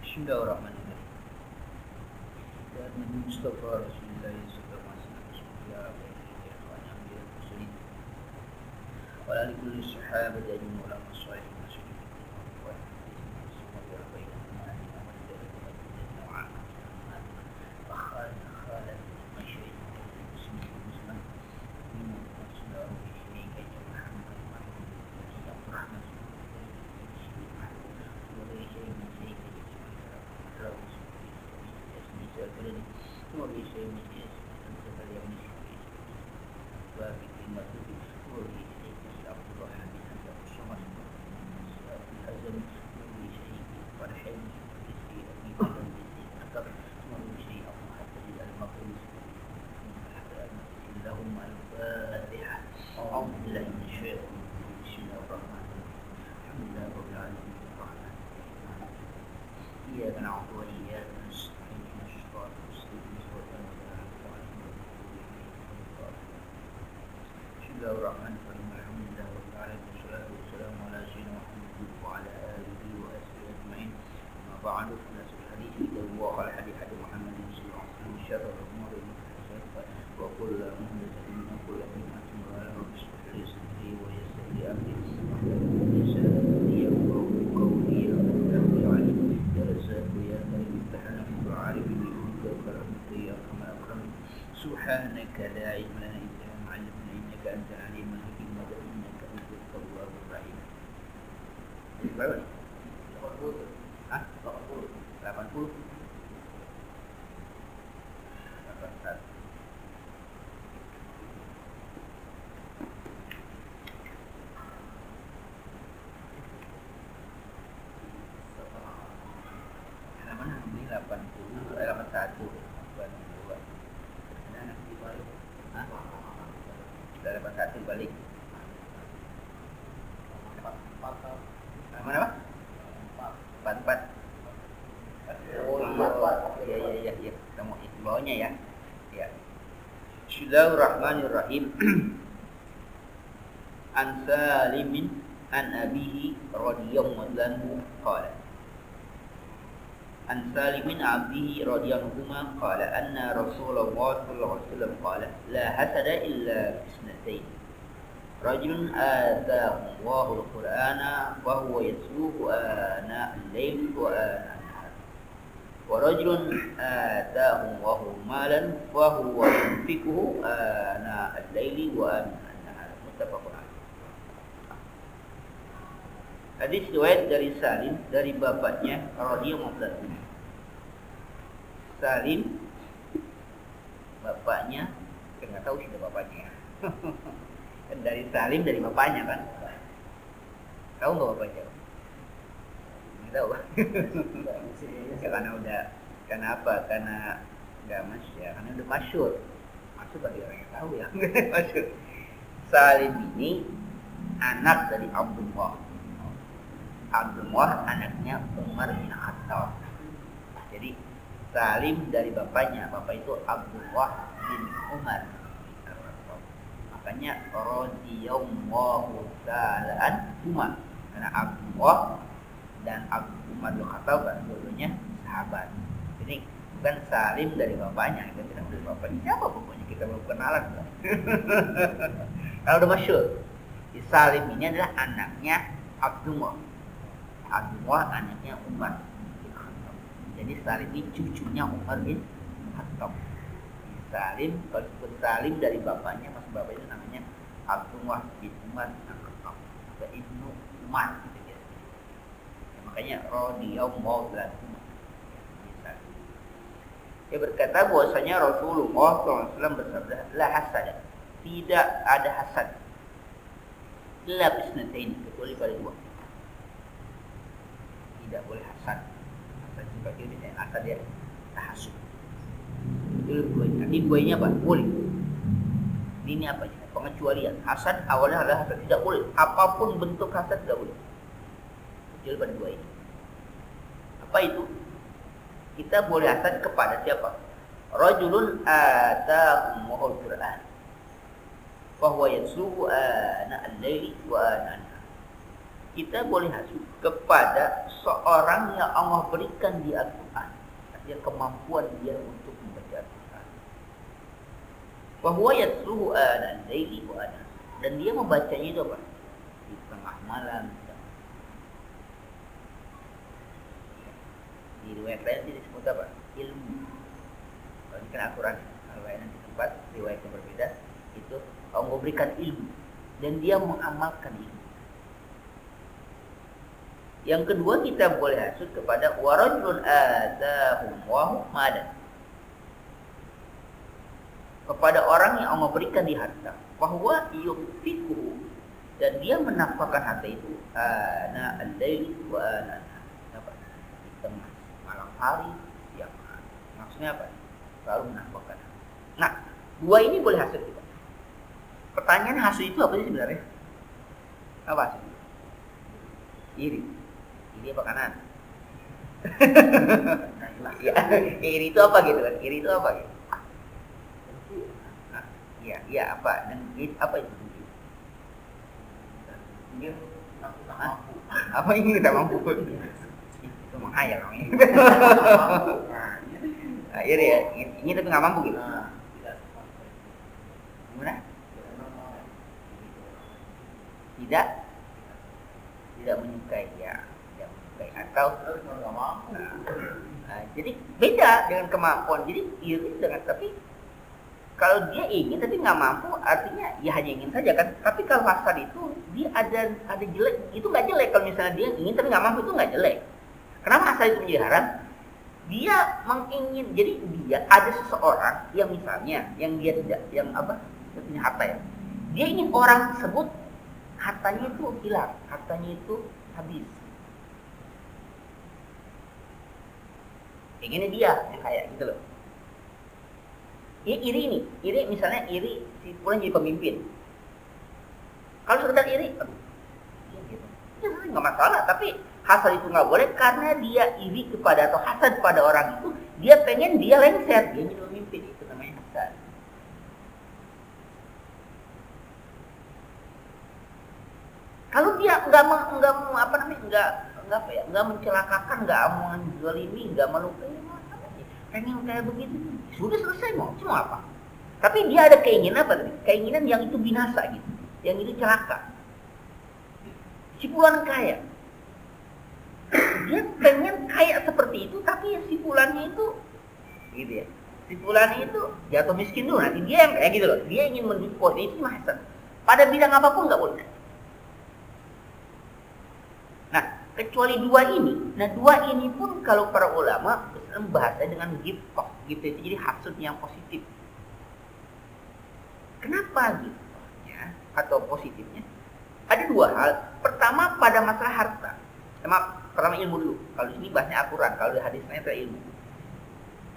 Bismillahirrahmanirrahim. Dan Nabi Mustafa Rasulullah sallallahu alaihi wasallam wa ala kulli sahabat ajma'in wa ala sahbihi Bismillahirrahmanirrahim. Alhamdulillah rabbil alamin wassalatu wassalamu ala sayyidina Muhammad wa ala alihi wa ashabihi ajma'in. Amma ba'du fa nasul hadith wa qala hadith Muhammad sallallahu alaihi wasallam syarrul umuri muhdatsaatuha wa kullu muhdatsatin wa kullu bid'atin dhalalah wa bismillahir sadri wa yassir li amri سبحانك لا علم لنا إلا ما علمتنا إنك أنت العليم الحكيم إنك أنت التواب الرحيم. Berapa nih? 80. Hah? 80. 80. 81. Halaman ini 80, 81. Sudah dapat satu balik. Mana pak? 44. Oh iya. Kamu itu bawahnya ya. Ya. Bismillahirrahmanirrahim. An Salimin an abihi radhiyallahu anhu qala. An Salimin abdihi radhiyallahu anhu qala anna Rasulullah sallallahu alaihi wasallam qala la hasada illa bisnatain rajulun ataahu Allahu al-Qur'ana wa huwa yatluhu ana al-layl wa ana an-nahar wa rajulun ataahu Allahu malan wa huwa yunfiquhu ana al-layli wa ana an-nahar. Muttafaqun alaih. Hadis riwayat dari Salim dari bapaknya radhiyallahu anhu. Salim bapaknya, enggak tahu sudah bapaknya. Kan dari Salim dari bapaknya kan. Tahu enggak bapaknya? Enggak tahu. Karena apa? Karena enggak ya, karena udah masyhur. Masyhur bagi orang yang tahu ya. Masyhur. Salim ini anak dari Abdullah. Abdullah anaknya Umar bin Khattab. Jadi Salim dari bapaknya, bapak itu Abdullah bin Umar. Makanya radhiyallahu ta'ala anhuma. Karena Abdullah dan Umar bin Khattab kan dulunya sahabat. Jadi bukan Salim dari bapaknya, kita tidak dari bapaknya. Siapa bapaknya? Kita belum kenalan. Kalau udah masyhur. Salim ini adalah anaknya Abdullah. Abdullah anaknya Umar bin Khattab. Jadi Salim ini cucunya Umar bin Khattab. Salim, kalau disebut Salim dari bapaknya, mas bapaknya namanya Abdullah bin Umar bin Khattab atau Ibnu Umar gitu ya. Makanya radhiyallahu anhu. Dia berkata bahwasanya Rasulullah SAW bersabda, la hasad, tidak ada hasad, illa bisnatain, kecuali pada dua. Tidak boleh hasad. Hasad sebagai misalnya hasad ya tahasud. Itu buahnya. Ini buahnya apa? Boleh. Ini apa? Pengecualian. Hasad awalnya adalah hasad, tidak boleh. Apapun bentuk hasad tidak boleh. Kecuali pada dua ini. Apa itu? Kita boleh hasad kepada siapa? Rajulun atahumul Qur'an wa huwa yatluhu ana al-laili wa ana an-nahar. kita boleh hasud kepada seorang yang Allah berikan di Al-Quran, artinya kemampuan dia untuk membaca Al-Quran. Bahwa yatluhu al-laili wa ana, dan dia membacanya itu apa? Di tengah malam. Di riwayat lain disebut apa? Ilmu. Kalau ini kan Al-Quran, kalau nanti tempat riwayat yang berbeda, itu Allah memberikan ilmu dan dia mengamalkan ilmu. Yang kedua, kita boleh hasud kepada warajulun atahum wa madan, kepada orang yang Allah berikan di harta, bahwa yunfiquhu, dan dia menafkahkan harta itu ana al-laili wa ana di tengah malam hari, siang hari. Maksudnya apa? Selalu menafkahkan. Nah, dua ini boleh hasud kita. Pertanyaan hasud itu apa sih sebenarnya? Apa hasud? Iri. Iri apa kanan? Ya, iri itu apa gitu kan? Iri itu apa gitu? Nah, ya apa? Dan apa itu? Dia mampu. Apa ini kita mampu? Itu menghayal orang ini. Nah, iri ya, ini tapi nggak mampu gitu. Gimana? Tidak menyukai ya. Atau jadi beda dengan kemampuan. Jadi iri dengan, tapi kalau dia ingin tapi nggak mampu, artinya ya hanya ingin saja kan. Tapi kalau hasad itu dia ada jelek, itu nggak jelek. Kalau misalnya dia ingin tapi nggak mampu, itu nggak jelek. Kenapa hasad itu menjadi haram? Dia mengingin, jadi dia ada seseorang yang misalnya yang dia tidak, yang apa, punya harta ya, dia ingin orang tersebut hartanya itu hilang, hartanya itu habis. Inginnya dia yang kaya gitu loh. Iri misalnya iri si Fulan jadi pemimpin. Kalau sekedar iri, ya gitu, ya nggak masalah. Tapi hasad itu nggak boleh karena dia iri kepada atau hasad pada orang itu, dia pengen dia lengser, dia jadi pemimpin, itu namanya hasad. Kalau dia nggak mencelakakan, nggak menzalimi, nggak melukai, pengen kayak begitu, sudah selesai mau apa? Tapi dia ada keinginan apa tadi? Keinginan yang itu binasa gitu, yang itu celaka. Si Fulan kaya, dia pengen kaya seperti itu, tapi si Fulannya itu, gitu ya. Si Fulannya itu jatuh miskin dulu, nanti dia yang kayak gitu loh. Dia ingin menuju posisi hasad. Pada bidang apapun nggak boleh. Nah, kecuali dua ini. Nah, dua ini pun kalau para ulama membahasnya dengan ghibthah, gitu itu jadi hasud yang positif. Kenapa ghibthahnya atau positifnya? Ada dua hal. Pertama pada masalah harta. Pertama ilmu dulu. Kalau ini bahasnya Al-Quran, kalau di hadisnya itu ilmu.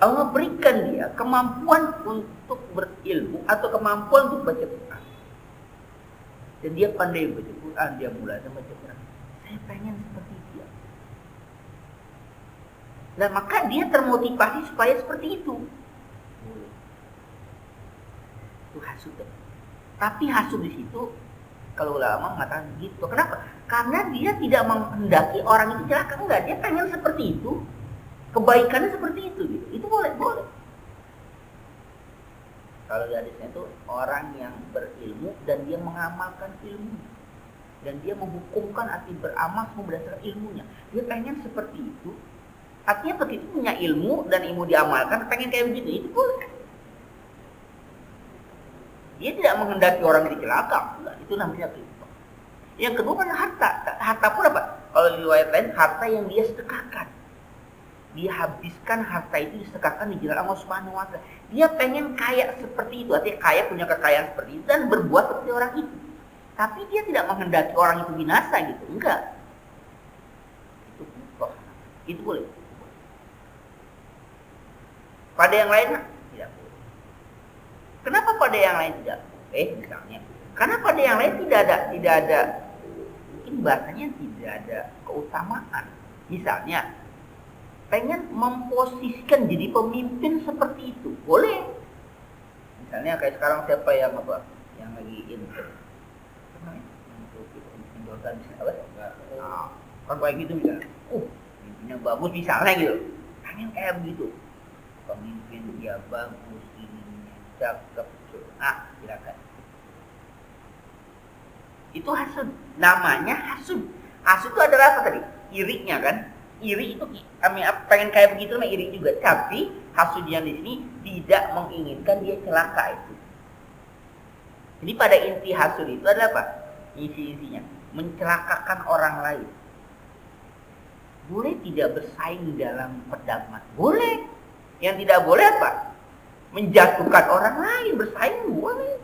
Allah berikan dia kemampuan untuk berilmu atau kemampuan untuk baca Quran. Dan dia pandai baca Quran, dia mulai baca Quran. Saya pengen seperti dia. Nah, maka dia termotivasi supaya seperti itu. Itu hasud. Tapi hasud di situ, kalau ulama mengatakan gitu. Kenapa? Karena dia tidak menghendaki orang itu celaka. Enggak, dia pengen seperti itu. Kebaikannya seperti itu. Gitu. Itu boleh. Kalau di hadisnya itu orang yang berilmu dan dia mengamalkan ilmu. Dan dia menghukumkan arti beramal semua berdasarkan ilmunya. Dia pengen seperti itu. Artinya seperti itu punya ilmu dan ilmu diamalkan, pengen kayak begitu, itu boleh. Dia tidak menghendaki orang itu celaka. Itu namanya ghibthah. Yang kedua kan harta. Harta pun apa? Kalau di riwayat lain, harta yang dia sedekahkan. Dia habiskan harta itu disedekahkan di jalan Allah Subhanahu wa Ta'ala. Dia pengen kaya seperti itu, artinya kaya punya kekayaan seperti itu dan berbuat seperti orang itu. Tapi dia tidak menghendaki orang itu binasa gitu, enggak. Itu ghibthah. Itu boleh. Pada yang lain tidak boleh. Kenapa pada yang lain tidak boleh? Misalnya, karena pada yang lain tidak ada, mungkin bahasanya tidak ada keutamaan. Misalnya, pengen memposisikan jadi pemimpin seperti itu, boleh. Misalnya kayak sekarang siapa yang lagi program apa? Nah, kan kayak gitu misalnya. Pemimpinnya bagus misalnya gitu. Pengen kayak begitu. Pemimpin dia bagus, ininya cakep, silakan. Itu hasud. Namanya hasud. Hasud itu adalah apa tadi? Irinya kan? Iri itu kami pengen kayak begitu mah iri juga. Tapi hasud yang di sini tidak menginginkan dia celaka itu. Jadi pada inti hasud itu adalah apa? Isi-isinya mencelakakan orang lain. Boleh tidak bersaing dalam perdagangan? Boleh. Yang tidak boleh apa? Menjatuhkan orang lain, bersaing boleh.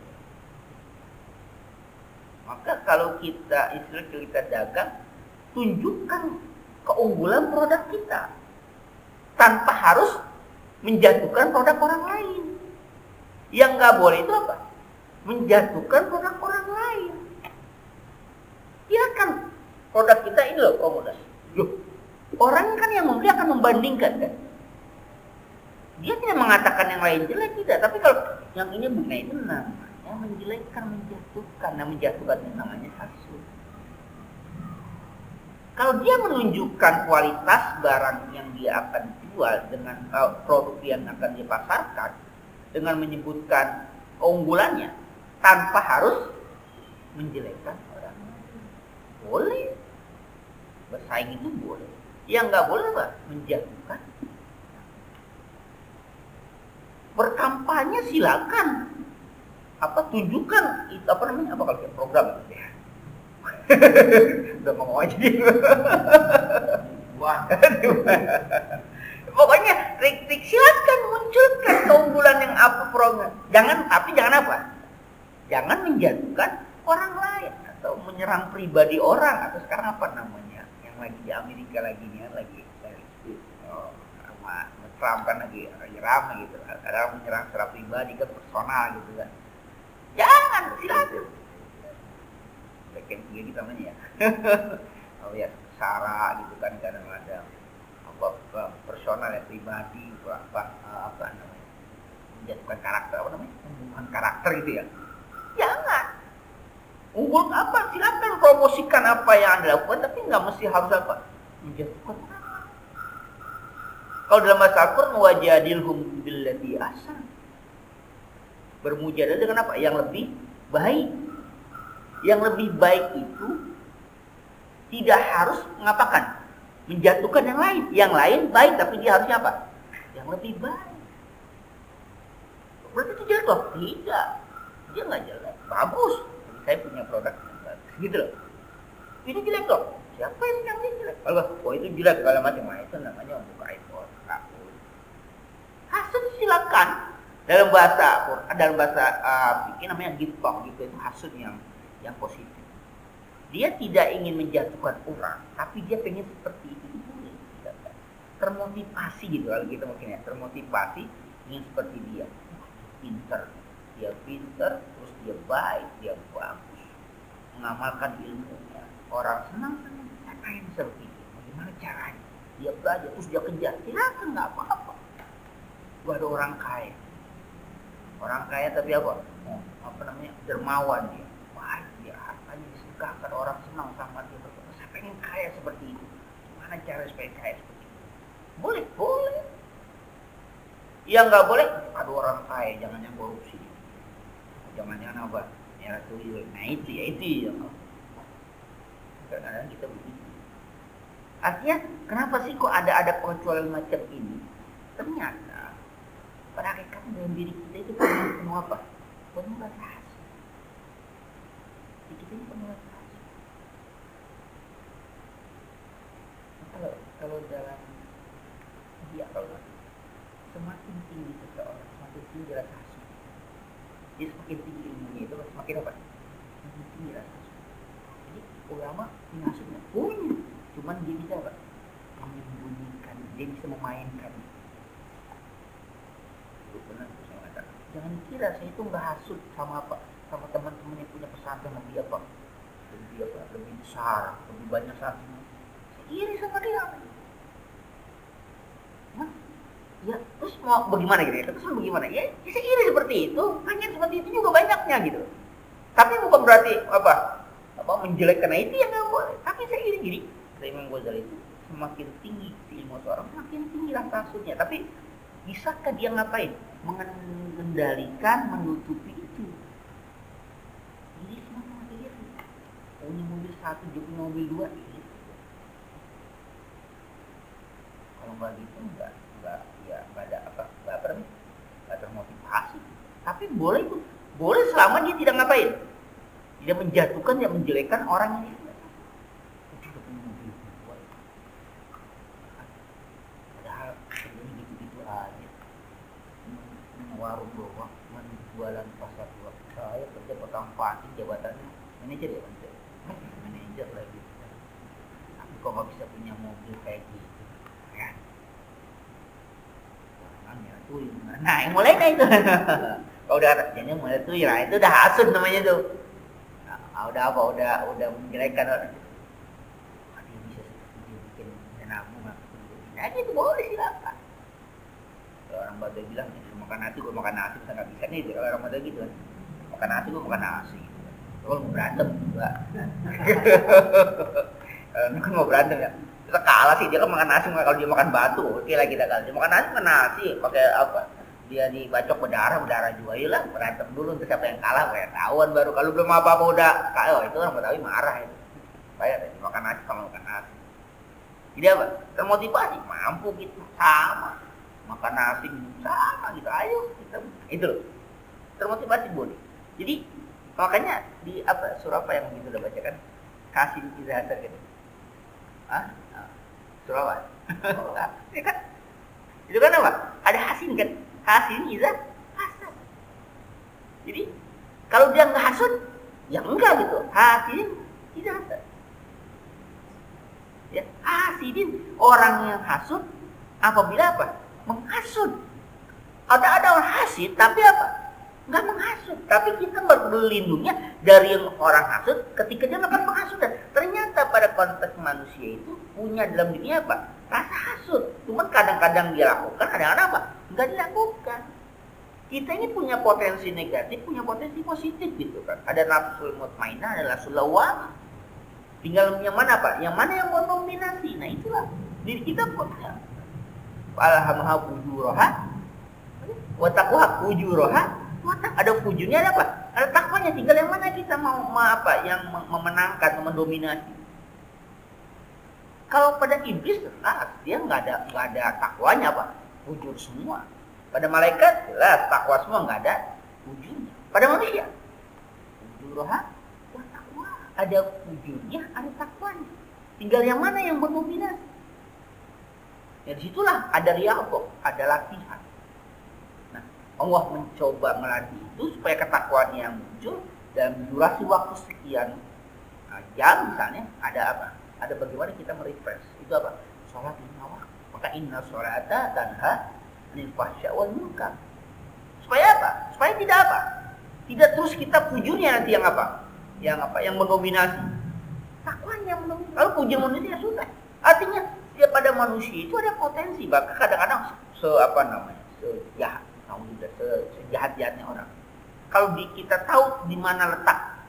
Maka kalau kita dagang, tunjukkan keunggulan produk kita tanpa harus menjatuhkan produk orang lain. Yang nggak boleh itu apa? Menjatuhkan produk orang lain. Ya kan produk kita ini loh komoditas. Orang kan yang membeli akan membandingkan kan. Dia tidak mengatakan yang lain jelek tidak, tapi kalau yang ini bukan itu namanya menjelekkan, menjatuhkan. Nah, menjatuhkan itu namanya hasud. Kalau dia menunjukkan kualitas barang yang dia akan jual dengan produk yang akan dipasarkan dengan menyebutkan keunggulannya tanpa harus menjelekkan orang lain. Boleh. Bersaing itu boleh. Yang nggak boleh apa? Menjatuhkan. Berkampanye silakan. Tunjukkan itu apa kalau program gitu ya. Udah ngomong aja dia. Wah. Pokoknya trik-trik silakan munculkan keunggulan yang apa program. Jangan apa? Jangan menjatuhkan orang lain atau menyerang pribadi orang atau sekarang apa namanya yang lagi di Amerika lagi sama Trump kan lagi ramai gitu. Ada menyerang secara pribadi ke personal gitu kan. Jangan silakan. Bagian tiga kita namanya ya. Oh ya, Sarah gitu kan kadang-kadang personal ya pribadi apa namanya menjatuhkan karakter pembunuhan karakter gitu ya. Jangan. Unggul apa? Silakan promosikan apa yang Anda lakukan, tapi nggak mesti harus apa menjatuhkan. Kalau dalam bahasa Al-Qur'an wajadilhum billati ahsan. Bermujadalah dengan apa? Yang lebih baik. Yang lebih baik itu tidak harus mengapakan? Menjatuhkan yang lain. Yang lain baik tapi dia harusnya apa? Yang lebih baik. Berarti itu jelek loh? Tidak. Dia nggak jelek. Bagus. Jadi saya punya produk yang bagus. Gitu loh. Ini jelek loh. Siapa yang ini jelek? Kalau itu jelek kalau macam-macam itu namanya membuka iPhone. Hasud silakan. Dalam bahasa fikih namanya gibah gitu, itu hasud yang positif. Dia tidak ingin menjatuhkan orang, tapi dia pengen seperti itu boleh. Termotivasi gitu kalau kita mungkin ya, termotivasi ingin seperti dia. Dia pintar, terus dia baik, dia bagus, mengamalkan ilmunya. Orang senang, saya pengen seperti itu. Bagaimana caranya? Dia belajar, terus dia kejar. Silakan, nggak apa-apa. Gua ada orang kaya tapi apa? Dermawan dia. Wah, dia hartanya disegahkan, orang senang sama dia. Saya pengen kaya seperti itu. Gimana cara supaya kaya seperti itu? Boleh. Yang nggak boleh, ada orang kaya, jangan yang korupsi. Jangan apa? Ya tuyul. Nah itu ya. Kadang-kadang kita begitu. Artinya, kenapa sih kok ada pengecualian macam ini? Ternyata pada hakikatnya dalam diri kita itu penuh apa? Penuh rasa hasud. Kita ini penuh rasa hasud. Kalau dalam kalau semakin tinggi seseorang, semakin tinggi rasa hasud. Jadi semakin tinggi ilmunya itu semakin apa? Semakin tinggi rasa hasud. Jadi ulama punya hasudnya punya, cuman dia bisa apa? Menyembunyikan, dia bisa memainkan. Benar saya katakan. Jangan kira saya itu nggak hasud sama teman-teman yang punya pesantren lebih lebih besar, lebih banyak santri. Saya iri sama dia. Ya terus mau bagaimana gitu ya? Terus mau bagaimana? Ya saya iri seperti itu, pengen seperti itu juga banyaknya gitu. Tapi bukan berarti menjelekkan, itu yang nggak boleh. Tapi saya gini, kata Imam Ghazali itu semakin tinggi ilmu seorang, semakin tinggi rasa hasudnya. Tapi bisakah dia ngapain? Mengendalikan, menutupi itu. Jadi semua dia punya mobil satu, dia punya mobil dua. Gitu. Kalau nggak gitu, nggak termotivasi. Tapi boleh itu, boleh selama dia tidak ngapain, tidak menjatuhkan, tidak menjelekkan orang yang itu. Udah punya mobil dua. Padahal ini gitu-gitu aja. Warung doang, jualan pasar doang. Saya kerja potong panting, jabatannya manajer ya, manajer lagi. Tapi kok nggak bisa punya mobil kayak gitu, ya? Jangan tuh, nah yang mulai itu. Kalau udah jadi mulai tuh, ya itu udah hasud namanya tuh. Nah, udah menjelekkan orang. Dia bisa bikin nabung, nah itu boleh silakan. Kalau orang Batak bilang, makan nasi, gue makan nasi, bisa nggak bisa nih, kalau orang Batak gitu kan, makan nasi, gue makan nasi. Kalau mau berantem juga, kan mau berantem ya, kita kalah sih, dia kan makan nasi, kalau dia makan batu, oke lah kita kalah. Dia makan nasi, pakai apa? Dia dibacok berdarah juga, lah berantem dulu, untuk siapa yang kalah, kayak tahuan baru. Kalau belum apa-apa udah, itu orang Betawi marah itu. Kayak makan nasi sama makan nasi. Jadi apa? Termotivasi, mampu gitu, sama. Makan nasi sama gitu, ayo kita itu loh, termotivasi boleh. Jadi makanya di surah apa yang kita udah baca kan, kasih izah gitu, surah apa? Ya kan? Itu kan apa? Ada hasin kan, hasin izah hasad. Jadi kalau dia nggak hasud, ya enggak gitu, hasin izah hasad. Ya, hasidin orang yang hasud apabila apa? Menghasut. Ada orang hasid tapi apa? Nggak menghasut. Tapi kita berlindungnya dari yang orang hasut ketika dia melakukan penghasutan. Ternyata pada konteks manusia itu punya dalam dirinya apa? Rasa hasut. Cuman kadang-kadang dia lakukan, kadang-kadang apa? Nggak dilakukan. Kita ini punya potensi negatif, punya potensi positif gitu kan. Ada nafsul mutmainah, ada nafsul lawwamah. Tinggal yang mana apa? Yang mana yang mendominasi. Nah itulah diri kita punya. Alhamdulillah fujuraha wa taqwa fujuraha. Ada fujurnya, ada apa? Ada takwanya. Tinggal yang mana kita mau apa? Yang memenangkan, mendominasi. Kalau pada iblis jelas dia nggak ada takwanya apa? Fujur semua. Pada malaikat jelas takwa semua, nggak ada fujurnya. Pada manusia fujuraha wa taqwa. Ada fujurnya, ada takwanya. Tinggal yang mana yang mendominasi. Ya disitulah ada riyadhah, ada latihan. Nah, Allah mencoba melatih itu supaya ketakwaannya yang muncul dalam durasi waktu sekian jam misalnya. Ada apa? Ada bagaimana kita merefresh. Itu apa? Sholat 5 waktu. Maka inna sholata tanha 'anil fahsya wal munkar. Supaya apa? Supaya tidak apa? Tidak terus kita fujurnya nanti yang apa? Yang mendominasi. Takwanya yang mendominasi. Kalau fujur mendominasi ya sudah. Artinya dia pada manusia itu ada potensi, bahkan kadang-kadang sejahat-jahatnya orang. Kalau kita tahu di mana letak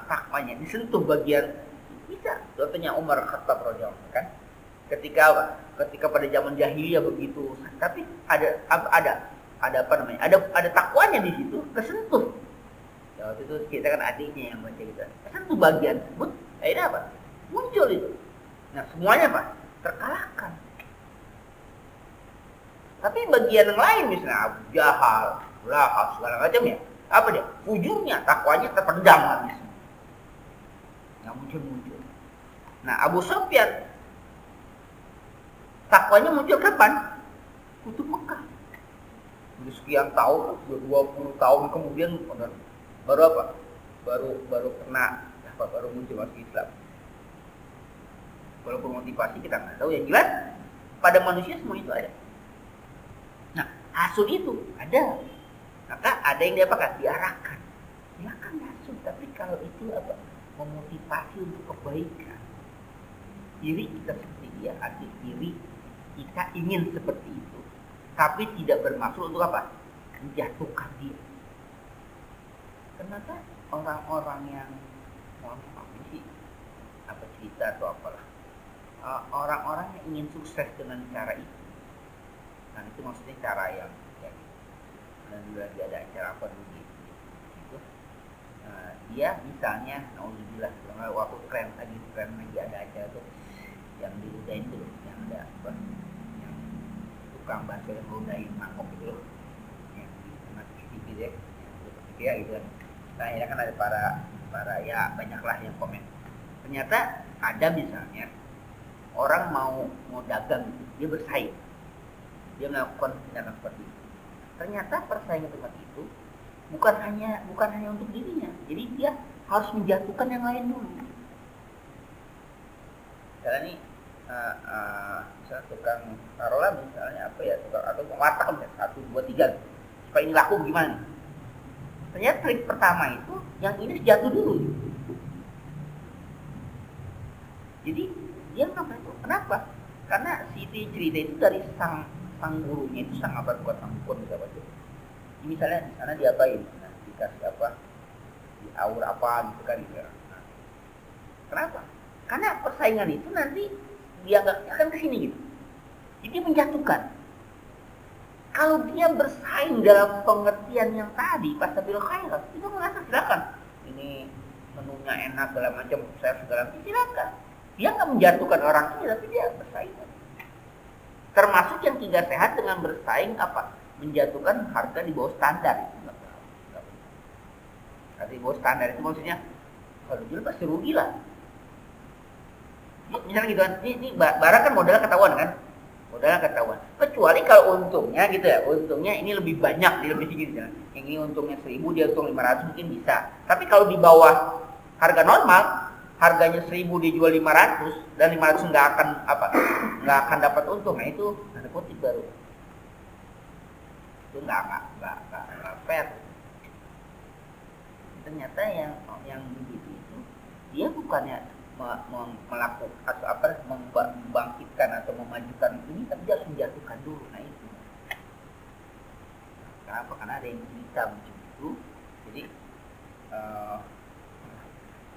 takwanya, disentuh bagian bisa. Contohnya Umar Khattab radhiyallahu kan, ketika pada zaman jahiliyah begitu, tapi ada takwanya di situ, kesentuh. Ya, waktu itu kita kan adiknya yang baca kita, kesentuh bagian tersebut, akhirnya apa? Muncul itu. Nah semuanya apa? Terkalahkan. Tapi bagian yang lain misalnya Abu Jahal, Lahab, segala macam ya, apa dia? Fujurnya, takwanya terpendam habis. Nggak muncul. Nah Abu Sufyan, takwanya muncul kapan? Kutub Mekah. Sekian tahun, 20 tahun kemudian baru apa? Baru kena baru muncul masuk Islam. Walaupun motivasi kita nggak tahu, yang jelas pada manusia semua itu ada. Nah, hasud itu ada. Maka ada yang diarahkan. Silakan hasud, tapi kalau itu apa? Memotivasi untuk kebaikan. Iri kita seperti dia, hati iri kita ingin seperti itu. Tapi tidak bermaksud untuk apa? Menjatuhkan dia. Kenapa orang-orang yang ini sih apa cerita atau apalah. Orang-orang yang ingin sukses dengan cara itu, nah itu maksudnya cara yang ya, dan juga dia ada acara apa dulu gitu. Dia misalnya, alhamdulillah, waktu keren lagi ada acara tuh yang diludahin tuh, yang ada apa, yang tukang bakso yang ludahin mangkok gitu loh, yang di tengah TV ya, yang gitu kan. Nah akhirnya kan ada para ya banyaklah yang komen. Ternyata ada misalnya orang mau dagang gitu, dia bersaing, dia melakukan tindakan seperti itu. Ternyata persaingan seperti itu bukan hanya untuk dirinya, jadi dia harus menjatuhkan yang lain dulu. Misalnya nih, misalnya tukang taruhlah misalnya apa ya, tukang atau warteg misalnya 1, 2, 3 supaya ini laku gimana? Ternyata trik pertama itu yang ini jatuh dulu. Jadi dia ngapain itu? Kenapa? Karena si cerita itu dari sang gurunya itu sang apa bukan sang dukun gitu apa itu. Misalnya di sana diapain? Nah, dikasih apa? Di aur apa gitu kan gitu. Nah, kenapa? Karena persaingan itu nanti dia nggak akan kesini gitu. Jadi menjatuhkan. Kalau dia bersaing dalam pengertian yang tadi pasabil khairat, itu merasa silakan. Ini menunya enak segala macam, saya segala macam silakan. Dia nggak menjatuhkan orang ini, tapi dia bersaing. Termasuk yang tidak sehat dengan bersaing apa? Menjatuhkan harga di bawah standar itu nggak boleh. Harga di bawah standar itu maksudnya kalau jual pasti rugi lah. Misalnya gitu kan, ini barang kan modalnya ketahuan kan? Modalnya ketahuan. Kecuali kalau untungnya gitu ya, untungnya ini lebih banyak, dia lebih tinggi gitu. Yang ini untungnya 1000, dia untung 500 mungkin bisa. Tapi kalau di bawah harga normal, harganya 1000 dijual 500 dan 500 nggak akan dapat untung. Nah itu ada kutip baru. Itu nggak fair. Ternyata yang begitu itu dia bukannya melakukan atau membangkitkan atau memajukan ini, tapi dia harus menjatuhkan dulu. Nah itu kenapa? Karena ada yang cerita macam itu. Jadi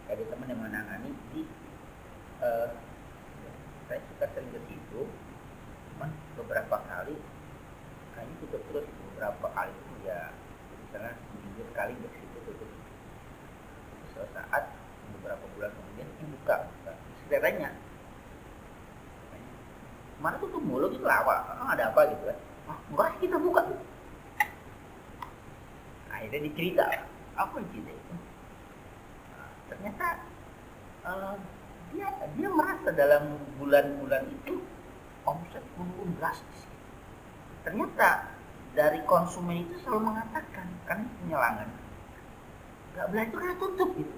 ada teman yang menangani, jadi saya suka sering ke situ, cuman beberapa kali kayaknya tutup terus. Beberapa kali itu ya misalnya seminggu sekali ke situ tutup. Suatu saat beberapa bulan kemudian buka. Saya tanya, mana tutup mulu gitu lah, ada apa gitu kan? Enggak sih, kita buka. Akhirnya dicerita, apa cerita itu? Ternyata dia merasa dalam bulan-bulan itu omset menurun drastis. Ternyata dari konsumen itu selalu mengatakan, kan penyelangan, nggak belanja karena tutup gitu.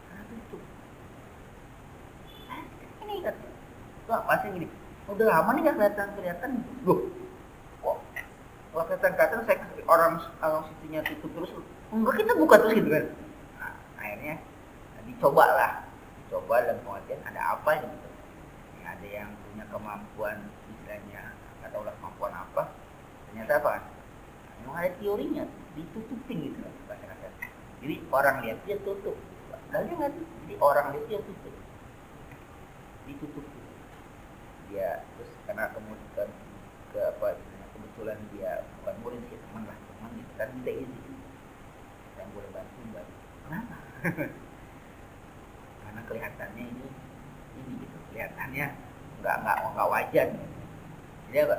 Karena tutup. Ini katanya, wah masih gini, udah lama nih nggak kelihatan. Loh, kok kelihatan saya orang situnya tutup terus. Enggak, kita buka terus gitu kan. Akhirnya dicoba dalam pengertian ada apa gitu. Ya, ada yang punya kemampuan istilahnya, nggak tahu lah kemampuan apa. Ternyata apa? Memang ada teorinya, ditutupin gitu kan bahasa kasar. Jadi orang lihat dia tutup, lalu nggak. Jadi orang lihat dia tutup, ditutup. Dia terus karena kemudian kebetulan dia bukan murid sih, teman gitu kan, minta izin yang boleh bantu. Kenapa? Karena kelihatannya ini gitu, kelihatannya nggak wajar. Jadi apa?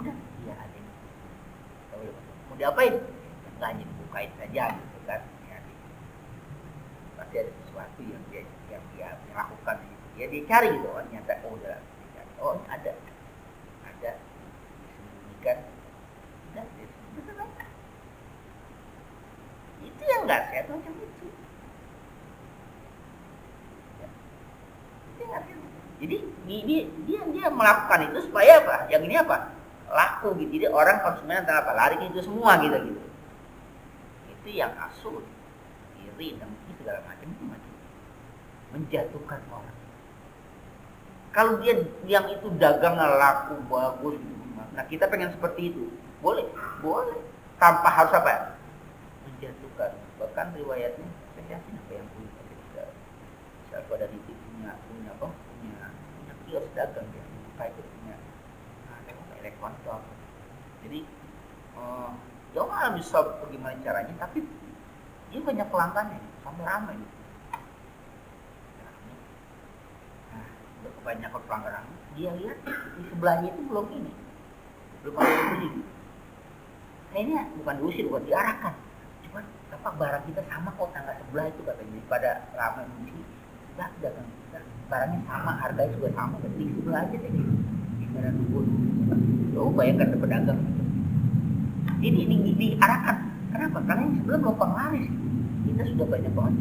Udah, iya ada yang mau diapain? Nggak hanya dibukain saja gitu kan? Ya, pasti ada sesuatu yang dia lakukan gitu. Ya dia cari gitu, ternyata udah dicari. Oh ada disembunyikan. Udah, betul. Itu yang nggak sehat macam itu. Ya. Itu nggak sehat. Jadi dia melakukan itu supaya apa? Yang ini apa? Laku gitu. Jadi orang konsumen antara apa? Lari itu semua gitu. Itu yang asal, iri, dengki segala macam itu menjatuhkan orang. Kalau dia yang itu dagang laku bagus gitu. Nah kita pengen seperti itu, boleh, tanpa harus apa? Menjatuhkan. Sebab kan riwayatnya saya yakin apa yang punya ketika misal pada titik punya kios dagang ya, kayak itu punya elektron atau apa. Jadi dia malah bisa bagaimana caranya, tapi dia banyak pelanggannya sampai ramai gitu. Nah, udah kebanyakan pelanggan, dia lihat di sebelahnya itu belum ada yang beli. Kayaknya bukan diusir, bukan diarahkan, cuman apa barang kita sama kok tangga sebelah itu katanya, pada ramai begini kita dagang kita barangnya sama, harganya juga sama, di sebelah aja deh gimana nunggu. Lo bayangkan pedagang ini diarahkan. Kenapa? Karena yang sebelah gampang laris. Kita sudah banyak banget.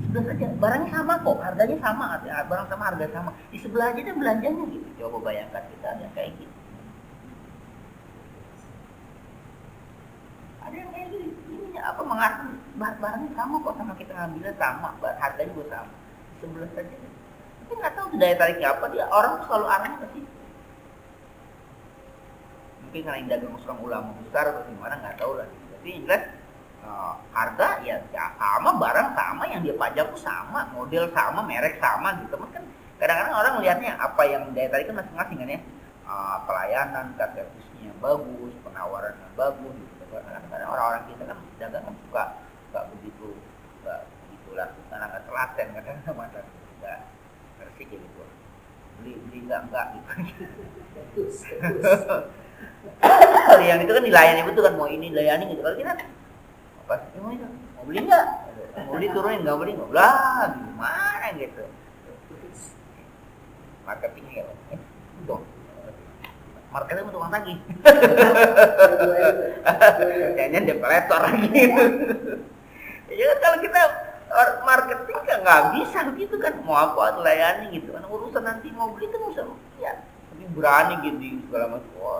Sudah saja barangnya sama kok, harganya sama, barang sama harga sama. Di sebelah aja deh belanjanya gitu. Coba bayangkan kita ada kayak gitu. Ada yang kayak gini. Ini apa mengatakan barangnya sama kok, sama kita ngambilnya sama, harganya juga sama. Di sebelah saja. Tapi nggak tahu daya tariknya apa, dia orang selalu arahnya ke situ. Mungkin karena yang dagang seorang ulama besar atau gimana nggak tahu lah. Tapi yang jelas harga ya sama, barang sama, yang dia pajak pun sama, model sama, merek sama gitu. Kan kadang-kadang orang melihatnya apa yang daya tarik kan masing-masing kan ya. Pelayanan, servisnya bagus, penawarannya bagus gitu. Kadang-kadang orang-orang kita kan dagang kan suka begitulah, karena nggak telaten kadang-kadang mata nggak ngerti gitu. Beli enggak gitu. Yang itu kan dilayani betul kan, mau ini dilayani gitu. Kalau kita apa sih mau itu? Mau beli enggak? Mau beli turunin, enggak beli enggak? Lah, gimana gitu. Marketingnya ya. Dong. Marketing untuk lagi. Kayaknya depletor lagi. Ya kan kalau kita marketing kan nggak bisa begitu kan, mau apa layani gitu kan, urusan nanti mau beli kan urusan ya, tapi berani gitu segala macam. Oh,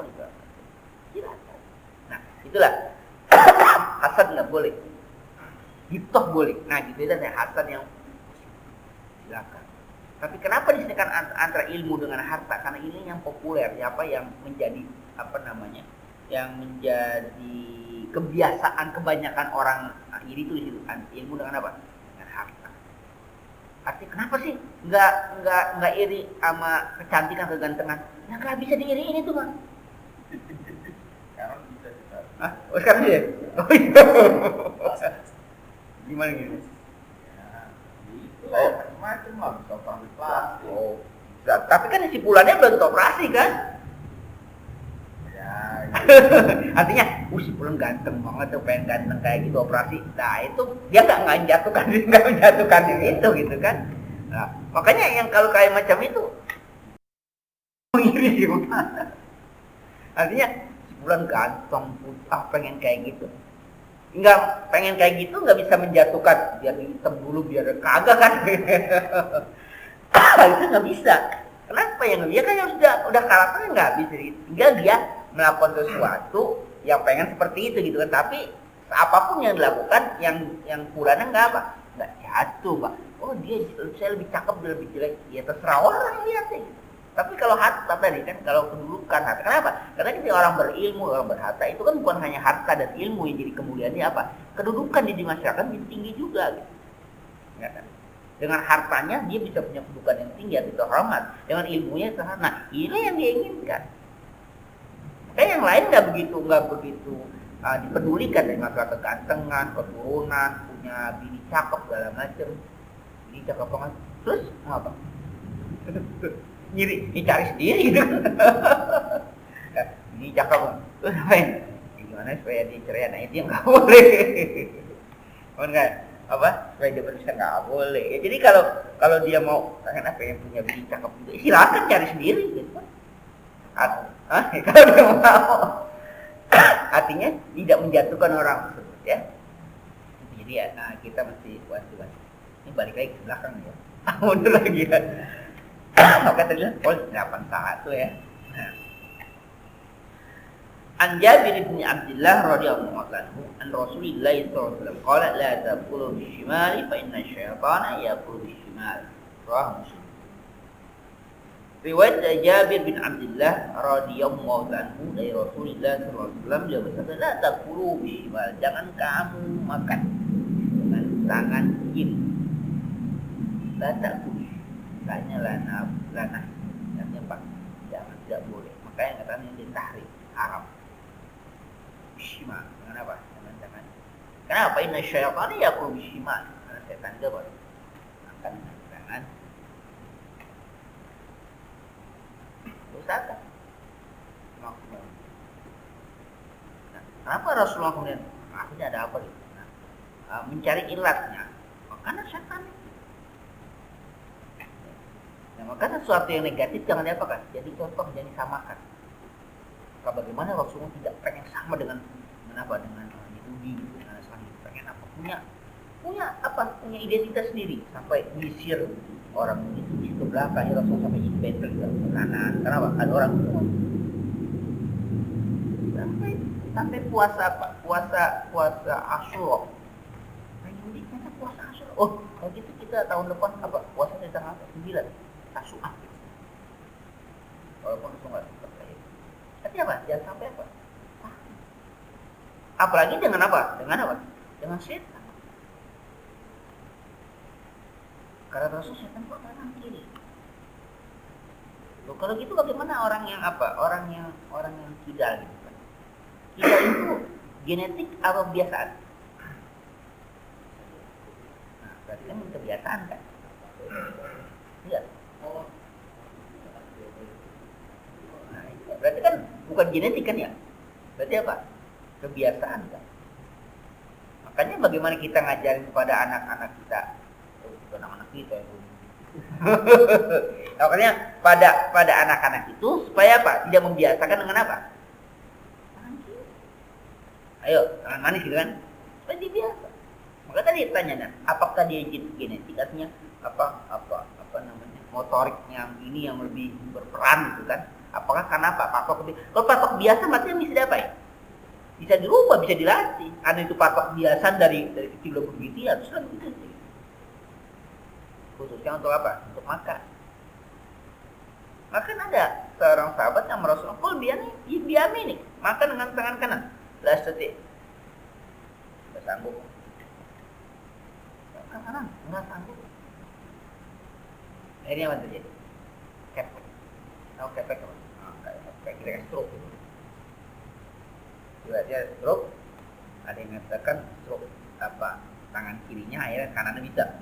silakan. Nah itulah hasad nggak boleh, gibtoh boleh. Nah gitu dan hasad yang silakan. Tapi kenapa disediakan antara ilmu dengan harta? Karena ini yang populer, ya apa yang menjadi apa namanya, yang menjadi kebiasaan kebanyakan orang iri itu di situ. Ilmu dengan apa? Dengan harta. Artinya kenapa sih nggak iri sama kecantikan, kegantengan? Ya nggak bisa diiriin itu kan? Sekarang bisa kita. Oh sekarang ya? Oh iya. Gimana gitu? Oh, macam lah, bisa operasi plastik. Oh, tapi kan simpulannya belum operasi kan? Ya, artinya, simpulan ganteng banget tuh, pengen ganteng kayak gitu operasi. Nah itu dia nggak menjatuhkan itu gitu kan? Nah, makanya yang kalau kayak macam itu, iri gimana? Artinya simpulan ganteng, putih, pengen kayak gitu. Nggak pengen kayak gitu nggak bisa menjatuhkan, biar hitam dulu biar kagak kan. Itu nggak bisa. Kenapa ya nggak bisa? Kan yang udah karakternya nggak bisa. Tinggal dia melakukan sesuatu yang pengen seperti itu gitu kan. Tapi apapun yang dilakukan, yang kurangnya nggak apa, nggak jatuh pak. Oh dia saya lebih cakep, dia lebih jelek, ya terserah orang lihat gitu. Tapi kalau harta tadi kan, kalau kedudukan harta, kenapa? Karena kita orang berilmu, orang berharta itu kan bukan hanya harta dan ilmu yang jadi kemuliaannya apa? Kedudukan di masyarakat lebih tinggi juga gitu. Ya kan? Dengan hartanya dia bisa punya kedudukan yang tinggi, atau terhormat. Dengan ilmunya terhormat. Nah, ini yang dia inginkan. Makanya yang lain nggak begitu dipedulikan, dari masalah kegantengan, keturunan, punya bini cakep segala macam. Bini cakep banget. Terus mau apa? Nyiri, cari sendiri gitu. Ini cakep kan? Terus ngapain? Gimana supaya dicerai? Nah itu yang nggak boleh. Kan apa? Supaya dia bisa nggak boleh. Ya, jadi kalau dia mau kenapa yang punya bini cakep juga, silakan cari sendiri gitu. Kalau dia mau, artinya tidak menjatuhkan orang tersebut ya. Jadi ya, kita mesti waspada. Ini balik lagi ke belakang ya. Mundur lagi ya. Maka tadi 81 ya. An Jabir bin Abdullah radhiyallahu anhu an Rasulillah sallallahu alaihi wasallam qala la taqulu bishimali fa inna syaitana yaqulu bishimal. Rawahu Muslim. Riwayat Jabir bin Abdullah radhiyallahu anhu dari Rasulullah sallallahu alaihi wasallam, dia bersabda la taqulu bishimal, jangan kamu makan dengan tangan kiri. La ta'kul. Tanya lana Pak. Jangan, tidak boleh. Makanya katanya ini tahrim, haram. Bishimal. Dengan apa? Dengan tangan. Kenapa? Inna syaitana yakul bishimal. Karena setan dia baru makan dengan tangan. Dosa. Nah, kenapa Rasulullah kemudian akhirnya ada apa gitu? Mencari ilatnya. Karena setan. Nah, maka sesuatu yang negatif jangan diapakan, jadi contoh, jadi samakan. Bagaimana Rasulullah tidak pengen sama dengan apa, dengan Yahudi, dengan Nasrani, pengen apa, punya identitas sendiri, sampai disir orang itu ke belakang, ya Rasulullah sampai dibentel ke kanan. Kenapa? Ada orang semua. Sampai puasa Asyura. Nah, Yahudi kita puasa Asyura. Oh, kalau gitu kita tahun depan apa? Puasa di tanggal 9. Tasu'ah. Walaupun itu nggak terkait. Tapi apa? Jangan sampai apa? Apalagi dengan apa? Dengan setan. Karena Rasul setan kok kanan kiri. Loh, kalau gitu bagaimana orang yang apa? Orang yang kidal gitu kan? Kidal itu genetik atau kebiasaan? Nah, berarti kan kebiasaan kan? Iya. Berarti kan bukan genetik kan ya? Berarti apa? Kebiasaan kan? Makanya bagaimana kita ngajarin kepada anak-anak kita? Bukan anak-anak kita ya. Makanya pada anak-anak itu supaya apa? Tidak membiasakan dengan apa? Ayo, tangan manis gitu kan? Supaya dia biasa. Maka tadi tanya, apakah dia genetik? Artinya apa namanya? Motorik yang ini yang lebih berperan gitu kan? Apakah karena apa? Kalau patok biasa berarti bisa diapain? Bisa dirubah, bisa dilatih. Ada itu patok biasa dari kecil begitu ya, terus begitu. Khususnya untuk apa? Untuk makan. Makan ada seorang sahabat yang Rasulullah, "Qul biyaminik." Makan dengan tangan kanan. La astati. Enggak sanggup. Tangan kanan enggak sanggup. Akhirnya apa terjadi? Kepek. Tahu kepek apa? Kayak kira stroke gitu. Juga dia stroke, ada yang mengatakan stroke apa tangan kirinya, akhirnya kanannya bisa.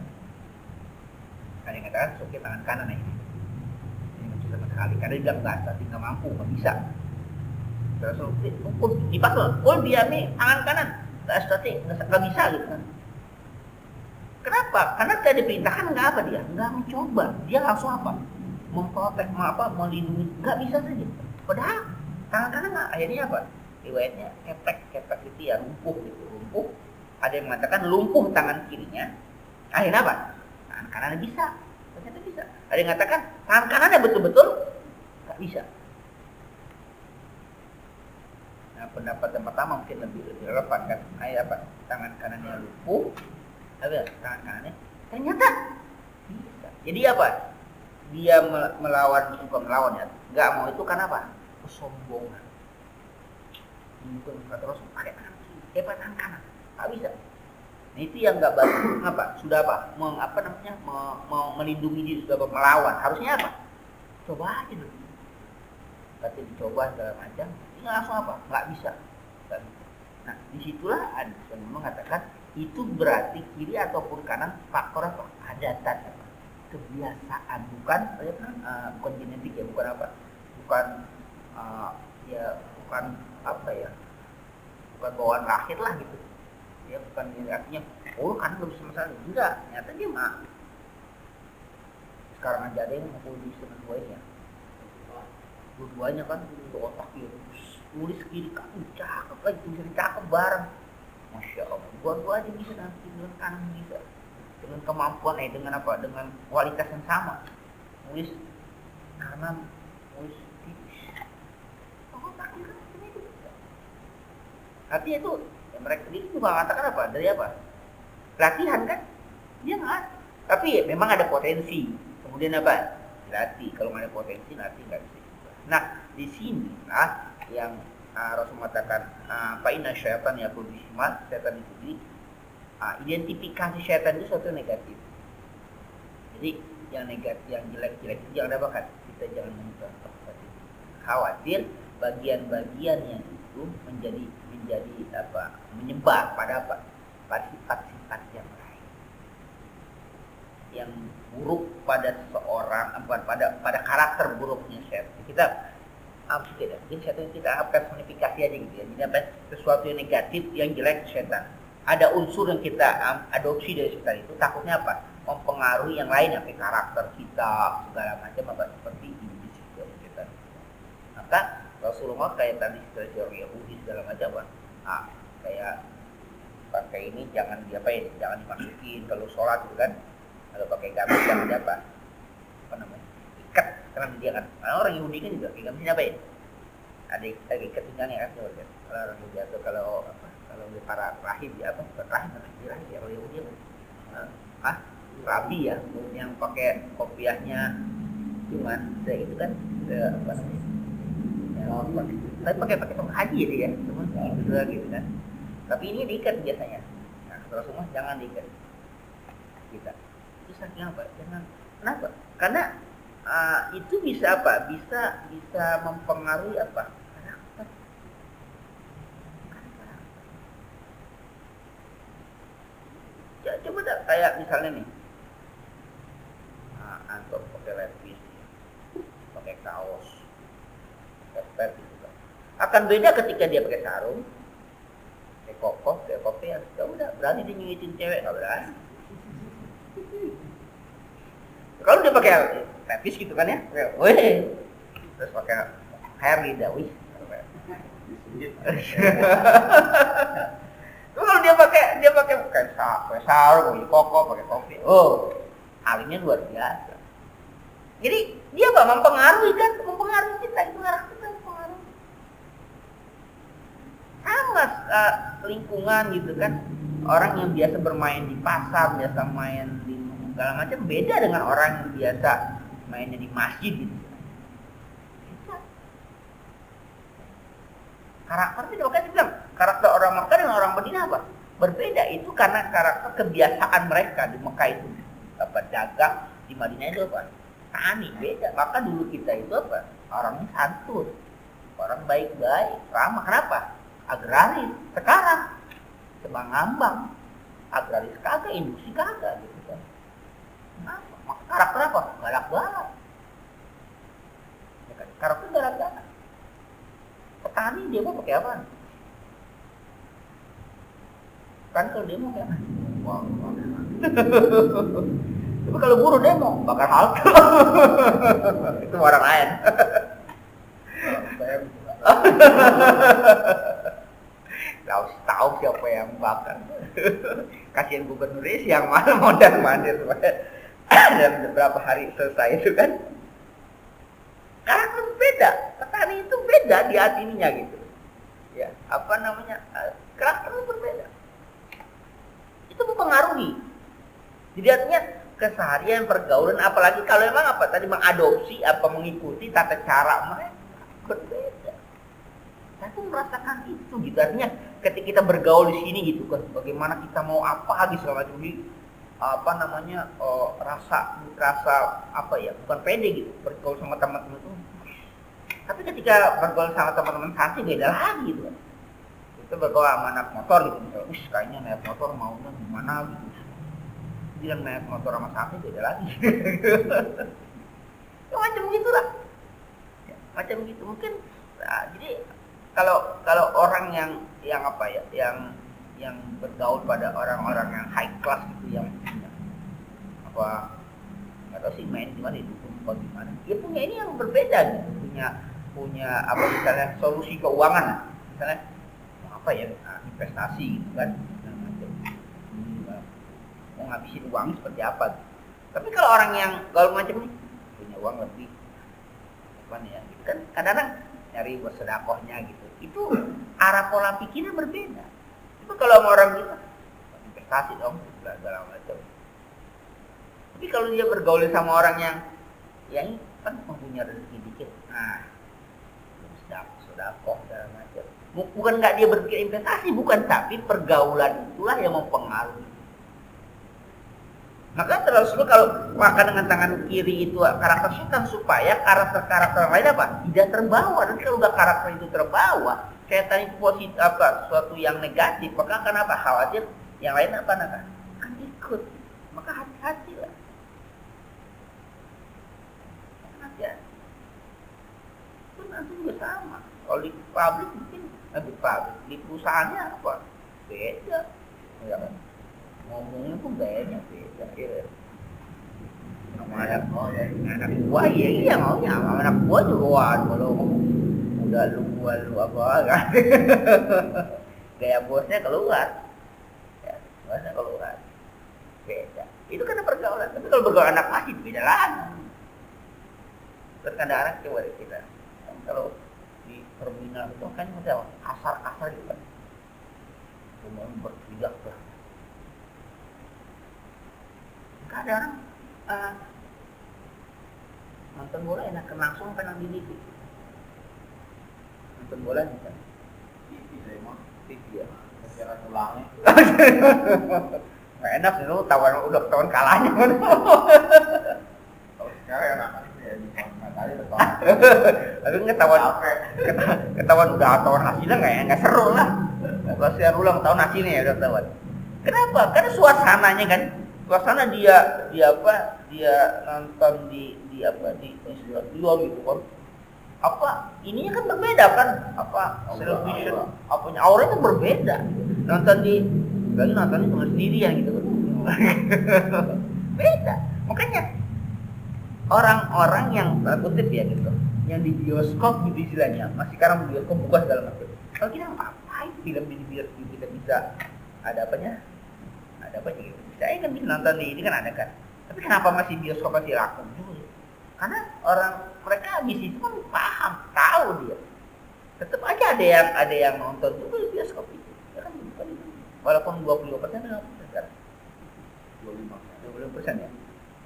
Ada yang mengatakan stroke tangan kanan ini sama sekali, karena dia nggak mampu, nggak bisa. Terus dipaksa, dia nih tangan kanan, nggak bisa gitu kan. Kenapa? Karena tidak diperintahkan, nggak apa dia, nggak mencoba, dia langsung apa? Memprotek, melindungi, nggak bisa saja. Padahal tangan kanan nggak, akhirnya apa? Riwayatnya kepek itu ya, lumpuh. Ada yang mengatakan lumpuh tangan kirinya, akhirnya apa? Tangan kanannya bisa, ternyata bisa. Ada yang mengatakan tangan kanannya betul-betul nggak bisa. Nah, pendapat yang pertama mungkin lebih relevan kan? Akhirnya apa? Tangan kanannya lumpuh, tangan kanannya ternyata bisa. Jadi apa? Dia bukan melawan ya, nggak mau itu karena apa? Kesombongan. Bukan kata Rasul pakai tangan kiri, pakai tangan kanan, nggak bisa. Nah, itu yang nggak bagus. Apa? Sudah apa? Mau melindungi diri, sudah melawan. Harusnya apa? Coba aja dulu. Tapi dicoba segala macam, ini langsung apa? Nggak bisa. Nah, disitulah ada yang mengatakan itu berarti kiri ataupun kanan faktor apa? Adatan, kebiasaan, bukan genetik ya, bukan apa? Bukan bukan bawaan lahir lah gitu. Ya bukan artinya kan belum sama sekali. Enggak, ternyata dia mah. Sekarang aja ada yang mau tulis dengan dua-duanya. Dua-duanya kan otak dia tulis kiri kanan, cakep lagi, tulisan cakep bareng. Masya Allah, dua-dua aja bisa, nanti dengan kanan bisa. Dengan kemampuan dengan apa? Dengan kualitas yang sama. Tulis kanan, tulis kiri. Otaknya kan itu. Artinya itu ya, mereka ini juga mengatakan apa? Dari apa? Latihan kan? Dia nggak. Tapi ya, memang ada potensi. Kemudian apa? Dilatih. Kalau nggak ada potensi, nanti nggak bisa juga. Nah, di sini yang Rasul mengatakan, "Fa inna syaitan yaqulu bishimal." Setan itu identifikasi setan itu suatu negatif. Jadi yang negatif, yang jelek-jelek itu jangan dapatkan. Kita jangan mencontoh. Khawatir bagian-bagian yang itu menjadi menyebar pada sifat-sifat yang lain, yang buruk pada seseorang, pada karakter buruknya setan. Kita tidak, jadi setan kita personifikasi aja gitu ya. Jadi apa? Sesuatu yang negatif, yang jelek setan. Ada unsur yang kita adopsi dari setan itu, takutnya apa? Mempengaruhi yang lain, apa karakter kita segala macam, apa seperti iblis dari setan. Maka Rasulullah kayak tadi teori Yahudi segala macam, kayak pakai ini jangan diapain, jangan dimasukin kalau sholat gitu kan. Kalau pakai gamis jangan apa namanya, ikat, karena dia kan orang Yahudi kan juga pakai gamis apa ya? Ada ikat pinggangnya kan, kalau orang Yahudi atau kalau para rahib ya, bukan rahib ya, kalau Yahudi rabi ya, yang pakai kopiahnya cuman itu kan apa namanya, tapi pakai tongkat haji ya dia, cuma gitu kan. Tapi ini diikat biasanya. Nah, kalau semua jangan diikat kita. Itu saking apa? Jangan. Kenapa? Karena itu bisa apa? Bisa mempengaruhi apa? Karakter. Ya, coba dah kayak misalnya nih, antum pakai levis, pakai kaos, pakai gitu kan. Akan beda ketika dia pakai sarung, pakai kokoh, pakai kopi, ya udah berani dia nyuitin cewek, nggak berani. Kalau dia pakai levis gitu kan ya, weh, terus pakai Harley Dawi. Kalau dia pakai sarung, pakai koko, pakai topi, alimnya luar biasa. Jadi dia mempengaruhi kita, mempengaruhi kita. Sama lingkungan gitu kan. Orang yang biasa bermain di pasar, biasa main di segala macam, beda dengan orang yang biasa mainnya di masjid gitu. Karakternya juga kan bilang, karakter orang Mekah dengan orang Madinah apa? Berbeda. Itu karena karakter kebiasaan mereka di Mekah itu dagang, di Madinah itu apa? Tani, beda. Maka dulu kita itu apa? Orangnya santun, orang baik-baik, ramah. Kenapa? Agraris. Sekarang sebang-ambang, agraris kagak, industri kagak gitu kan. Kenapa? Maka karakter apa? Galak-galak. Ya kan? Karakter galak-galak. Petani dia mau pakai apa? Kan kalau demo kayak apa? Wah. Tapi kalau buruh demo bakar halte. Itu orang lain. Tahu siapa yang bakar. Kasihan gubernurnya siang malam mondar-mandir dan beberapa hari selesai itu kan. Karakter beda, petani itu beda di hatinya gitu. Ya, apa namanya? Karakternya berbeda. Itu mempengaruhi. Jadi artinya keseharian, pergaulan, apalagi kalau memang apa tadi mengadopsi apa mengikuti tata cara mereka berbeda. Saya tuh merasakan itu gitu. Artinya ketika kita bergaul di sini gitu kan, bagaimana kita mau apa gitu segala macam ini, apa namanya, rasa apa ya, bukan pede gitu bergaul sama teman-teman itu. Tapi ketika bergaul sama teman-teman santri beda lagi gitu. Kita bergaul sama anak motor gitu, misalnya, kayaknya naik motor maunya gimana gitu. Dia naik motor sama santri beda lagi. Ya, macam begitulah. Ya, macam gitu mungkin. Nah, jadi kalau orang yang apa ya, yang bergaul pada orang-orang yang high class gitu, yang apa nggak tahu sih main di mana itu bagaimana, dia punya ini yang berbeda gitu, punya apa misalnya solusi keuangan, misalnya apa ya, investasi gitu kan, mau ngabisin uang seperti apa gitu. Tapi kalau orang yang gaul macam ini punya uang lebih apa nih ya gitu kan, kadang-kadang nyari buat sedekahnya gitu, itu arah pola pikirnya berbeda. Itu kalau sama orang kita investasi dong segala macam. Tapi kalau dia bergaul sama orang yang kan mempunyai rezeki dikit, sedekah segala macam. Bukan nggak dia berpikir investasi, bukan, tapi pergaulan itulah yang mempengaruhi Maka Rasulullah kalau makan dengan tangan kiri itu karakter setan supaya karakter-karakter lain apa? Tidak terbawa. Nanti kalau udah karakter itu terbawa, setan itu positif apa? Suatu yang negatif, maka akan apa? Khawatir yang lain apa nak? Kan ikut. Maka hati-hati lah. Hati-hati. Itu nanti juga sama. Kalau di pabrik mungkin di perusahaannya apa? Beda. Ya kan? Ngomongnya pun beda. Ya. Sama anak buah iya maunya sama anak buah juga kalau ngomong udah lu apa kan. Gaya bosnya keluar. Ya, bosnya keluar. Beda. Itu karena pergaulan. Tapi kalau bergaul anak masih beda lagi. Terus kadang-kadang coba kita kalau di terminal itu kan ada kasar gitu kan. Cuma berteriak lah. Kadang nonton bola enakan langsung kan di TV. Nonton bola bisa. TV ya. Secara ulangnya. Nggak enak sih lu udah tawan kalahnya kan. Kalau sekarang enakan ya di kali betul. Tapi ketahuan udah tawan hasilnya nggak seru lah. Kalau saya ulang tahun hasilnya ya udah ketahuan. Kenapa? Karena suasananya kan. Suasana dia nonton di studio gitu kan. Apa ininya kan berbeda kan? Apa television apanya auranya berbeda. Nonton cuma sendirian gitu kan. Beda. Makanya orang-orang yang kutip ya gitu, yang di bioskop gitu istilahnya, masih sekarang bioskop buka segala macam. Kalau kita ngapain film di bioskop kita bisa ada apanya? Ada apa gitu. Saya kan bisa nonton di ini kan ada kan. Tapi kenapa masih bioskop masih laku juga? Karena mereka habis itu kan paham, tahu dia. Tetap aja ada yang nonton juga di bioskop itu. Ya kan bukan itu. Walaupun 20% kan 25% ya.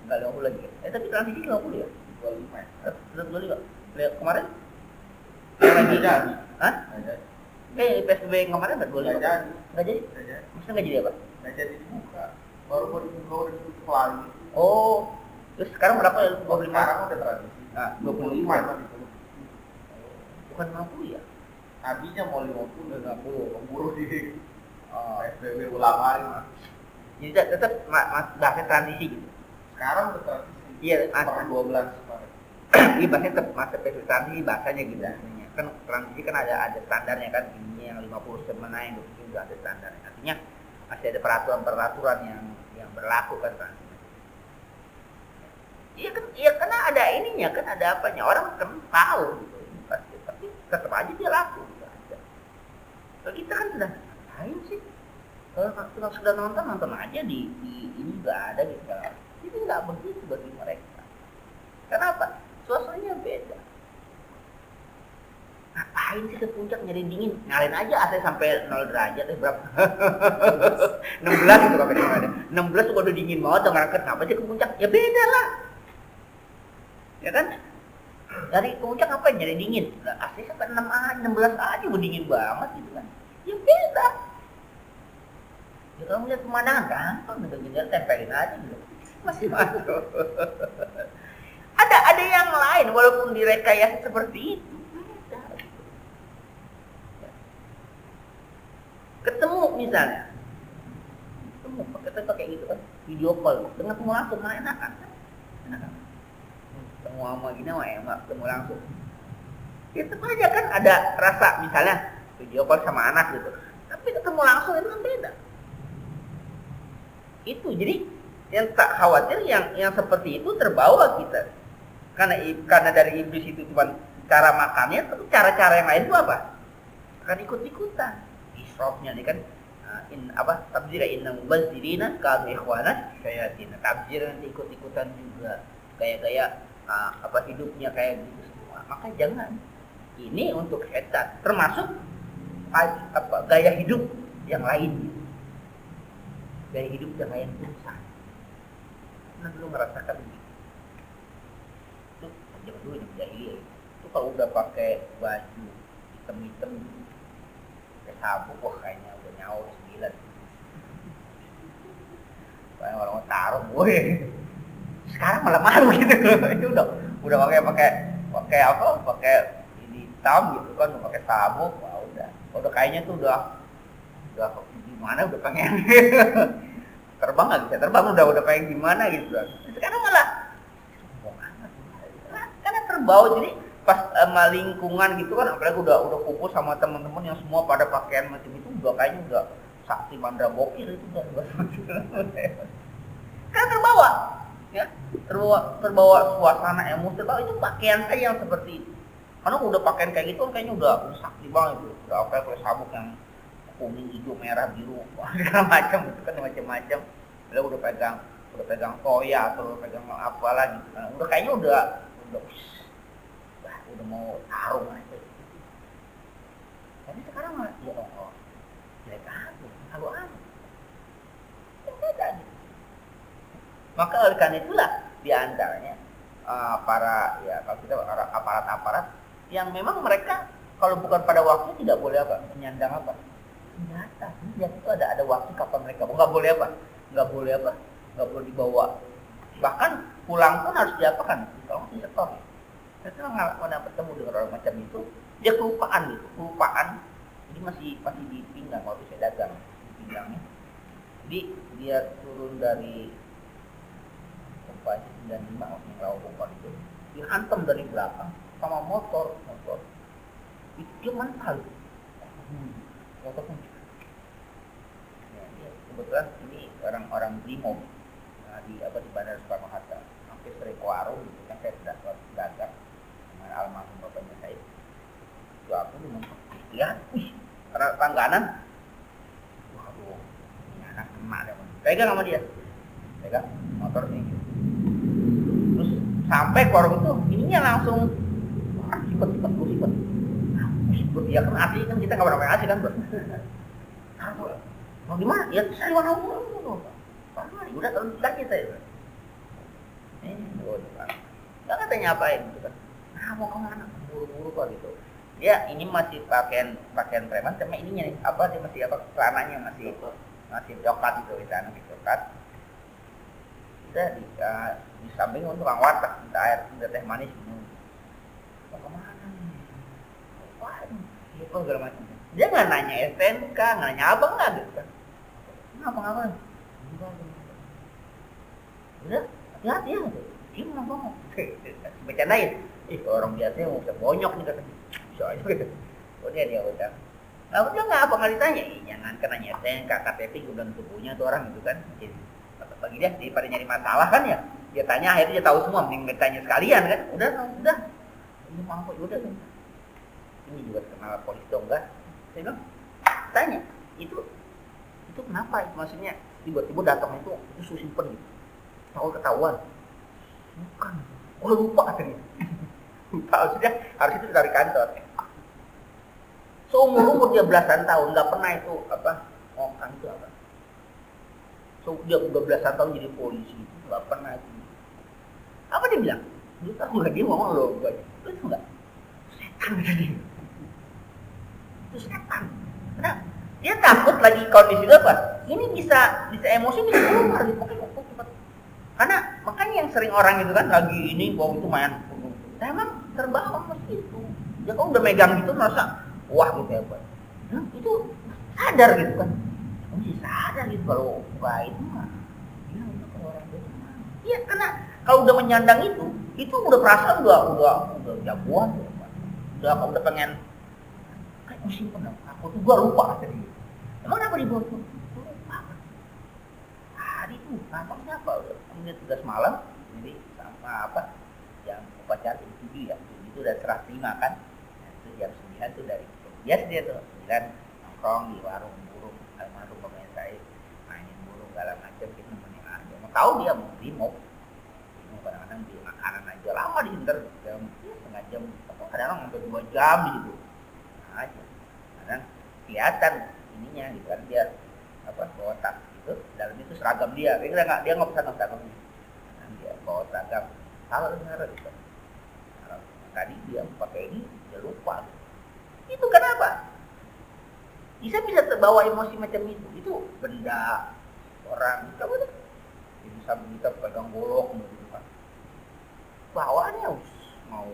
Enggak 50 lagi. Tapi transisi 50 ya. 25. Tetap 25. Lihat kemarin lagi jadi. Hah? PSBB yang kemarin enggak 25. Enggak jadi. Maksudnya enggak jadi apa? Nggak jadi dibuka, baru dibuka udah ditutup lagi. Oh, terus sekarang berapa ya? 25? Sekarang udah tradisi. Nah, 25 kan itu. Bukan 50 ya? Tadinya mau 50, 50, keburu di PSBB ulang lagi. Jadi tetap bahasnya transisi gitu. Sekarang udah transisi. Iya, masa 12 kemarin. Iya, bahasanya tetap masa PSBB transisi bahasanya gitu. Kan transisi kan ada standarnya kan, ini yang 50% mana yang 20% juga ada standarnya. Artinya masih ada peraturan yang berlaku kan. Iya kan, iya karena ada ininya kan, ada apanya, orang kan tahu gitu pasti, tapi tetap aja dia laku gitu aja. Kalau kita kan sudah ngapain sih? Kalau sudah nonton aja di ini nggak ada gitu. Itu nggak begitu bagi mereka. Kenapa? Suasananya beda. Ngapain sih ke puncak nyari dingin? Nyalain aja AC sampai 0 derajat berapa? 16 gitu kan ada. 16 udah dingin banget, orang kenapa sih ke puncak? Ya beda lah. Ya kan? Dari puncak ngapain nyari dingin? Nah, AC sampai 16 aja udah dingin banget gitu kan. Ya beda. Ya kalau melihat pemandangan gampang gitu, tempelin aja gitu. Masih masuk. Ada yang lain walaupun direkayasa seperti itu. Ketemu misalnya, pakai gitu kan, video call, dengan ketemu langsung, mana enakan? Ketemu sama gini, emak, ketemu langsung. Itu aja kan ada rasa misalnya video call sama anak gitu, tapi ketemu langsung itu kan beda. Itu jadi yang tak khawatir yang seperti itu terbawa kita, karena dari iblis itu cuma cara makannya, tapi cara-cara yang lain itu apa? Akan ikut-ikutan. Israfnya ini kan tabzir inna mubazzirina kanu ikhwana syayatin. Tabzir nanti ikut-ikutan juga gaya-gaya hidupnya kayak gitu semua. Maka jangan. Ini untuk setan, termasuk gaya hidup yang lain gitu. Gaya hidup yang lain dosa. Nah dulu merasakan begitu. Itu zaman dulu di jahiliyah. Itu kalau udah pakai baju hitam-hitam sabuk, wah kayaknya udah nyawa 9. Kayak orang taruh, woi. Sekarang malah malu gitu. Itu udah pakai apa? Pakai ini hitam gitu kan, pakai sabuk, wah udah kayaknya tuh udah gimana udah pengen terbang nggak bisa terbang udah pengen gimana gitu. Sekarang malah karena terbawa jadi pas sama lingkungan gitu kan, apalagi udah kumpul sama teman-teman yang semua pada pakaian macam itu udah kayaknya udah sakti mandra bokir itu udah karena terbawa ya terbawa suasana emosi terbawa itu pakaian saya yang seperti itu karena udah pakaian kayak gitu kayaknya udah sakti banget itu udah pakai sabuk yang kuning hijau merah biru segala macam itu kan macam-macam lalu udah pegang toya atau pegang apa lagi udah kayaknya udah mau tarung aja. Tapi sekarang mah ya Allah, jelek aja, halu aja. Beda gitu. Maka oleh karena itulah diantaranya para ya kalau kita aparat-aparat yang memang mereka kalau bukan pada waktu tidak boleh apa menyandang apa senjata. Senjata itu ada waktu kapan mereka nggak boleh dibawa. Bahkan pulang pun harus diapakan? Kalau disetor. Saya nggak bertemu dengan orang macam itu, dia kelupaan, jadi masih di pinggang waktu saya dagang di pinggangnya. Jadi dia turun dari Kompasi 95 yang Rawa Bogor itu, dihantam dari belakang sama motor, itu dia mental, motor kunci. Ya, kebetulan ini orang Brimob di Bandara Soekarno Hatta, hampir Serekuaro, gitu kan saya sudah dagang. Almarhum bapaknya saya itu aku lihat karena langganan waduh ini anak kena deh pegang sama dia pegang motornya gitu. Terus sampai ke warung itu ininya langsung sipet ya kan asli kan kita nggak pernah asli kan bro mau gimana ya saya warna udah terus kita ya ini nggak katanya apain gitu kan mau kemana buru-buru kok gitu ya ini masih pakaian preman cuma ininya nih apa dia masih apa celananya masih coklat itu sana coklat udah di samping untuk tukang warteg minta air minta teh manis mau kemana nih wah ini kok segala macam dia nggak nanya STNK nggak nanya abang nggak gitu kan ngapa udah hati-hati ya gitu dia ngomong bercandain orang biasanya mau bisa bonyok nih katanya bisa aja gitu dia udah nggak apa nggak ditanya jangan kena nyeting KTP gudang tubuhnya tuh orang gitu kan jadi bagi dia daripada nyari masalah kan ya dia tanya akhirnya dia tahu semua mending bertanya sekalian kan udah ini mampu udah kan ini juga kenal polisi dong enggak saya bilang tanya itu kenapa itu maksudnya tiba-tiba datang itu simpen gitu tahu ketahuan bukan lupa katanya maksudnya harus itu dari kantor seumur dia belasan tahun nggak pernah itu apa kan itu apa dia udah belasan tahun jadi polisi itu nggak pernah itu apa dia bilang lu tahu nggak dia ngomong lo itu nggak setan tadi itu setan karena dia takut lagi kondisi apa ini bisa emosi bisa keluar karena makanya yang sering orang itu kan lagi ini bawa itu main emang terbawa seperti itu dia kalau udah megang gitu merasa wah gitu ya Pak itu sadar gitu kan masih sadar gitu kalau itu mah ya itu kalau orang itu mah iya karena kalau udah menyandang itu udah perasaan udah jagoan udah pengen kayak simpen aku tuh gua lupa tadi emang apa dibawa tuh lupa hari itu nampaknya apa udah tugas malam jadi sama apa yang upacara itu ya itu udah serah terima kan nah, itu jam 9 tuh dari biasa dia tuh 9 nongkrong di warung burung almarhum pemain saya mainin burung segala macam gitu nemenin aja mau tahu dia mau Brimob kadang-kadang beli makanan aja lama di inter jam setengah jam atau kadang-kadang sampai 2 jam di situ nah, aja kadang kelihatan ininya gitu kan dia apa bawa tas gitu dalam itu seragam dia dia nggak pesan seragamnya nah, dia bawa seragam kalau dengar gitu tadi dia pakai ini dia lupa itu kenapa bisa terbawa emosi macam itu benda orang kamu tuh sambil kita pegang golok gitu kan. Bawaannya mau.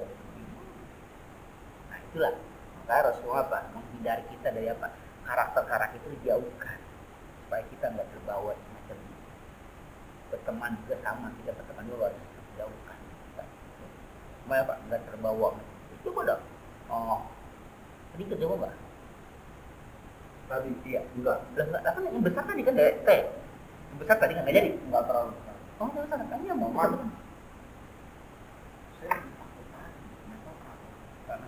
Nah itulah. Maka Rasulullah apa? Menghindari kita dari apa? Karakter-karakter itu dijauhkan supaya kita nggak terbawa semacam itu. Berteman juga sama, kita berteman dulu harus dijauhkan. Supaya apa? Nggak terbawa. Coba dong. Oh, tadi coba nggak? Tadi iya juga. Lah kan yang besar tadi kan T. Yang besar tadi kan nggak jadi. Nggak terlalu besar. Oh nggak besar kan dia mau. Saya karena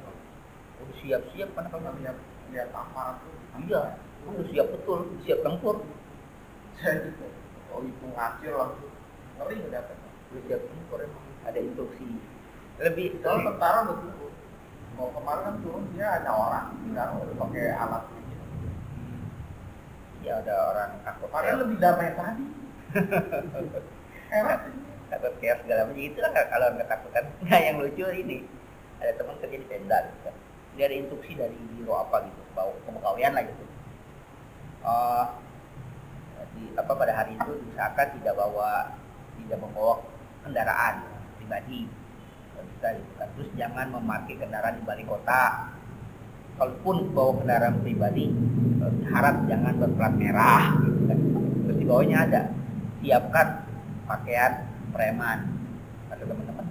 udah siap-siap kan kalau lihat aparat tuh. Iya, udah siap betul, siap tempur. Oh itu ngacil langsung ngeri udah dapat. Udah siap tempur emang ada instruksi. Lebih soal tentara udah turun. Mau kemarin kan turun dia ada orang, tinggal udah pakai alat gitu. Ya ada orang takut. Padahal lebih damai tadi. Takut chaos segala macam itu lah kalau nggak takut kan. Nah yang lucu ini ada teman kerja di Pemda gitu kan. Dia ada instruksi dari biro apa gitu, bawa kepegawaian lah gitu. Pada hari itu diusahakan tidak membawa kendaraan pribadi. Bisa gitu kan. Terus jangan memarkir kendaraan di balik kota. Kalaupun bawa kendaraan pribadi, harap jangan berplat merah gitu kan. Terus di bawahnya ada siapkan pakaian preman. Kata teman-teman,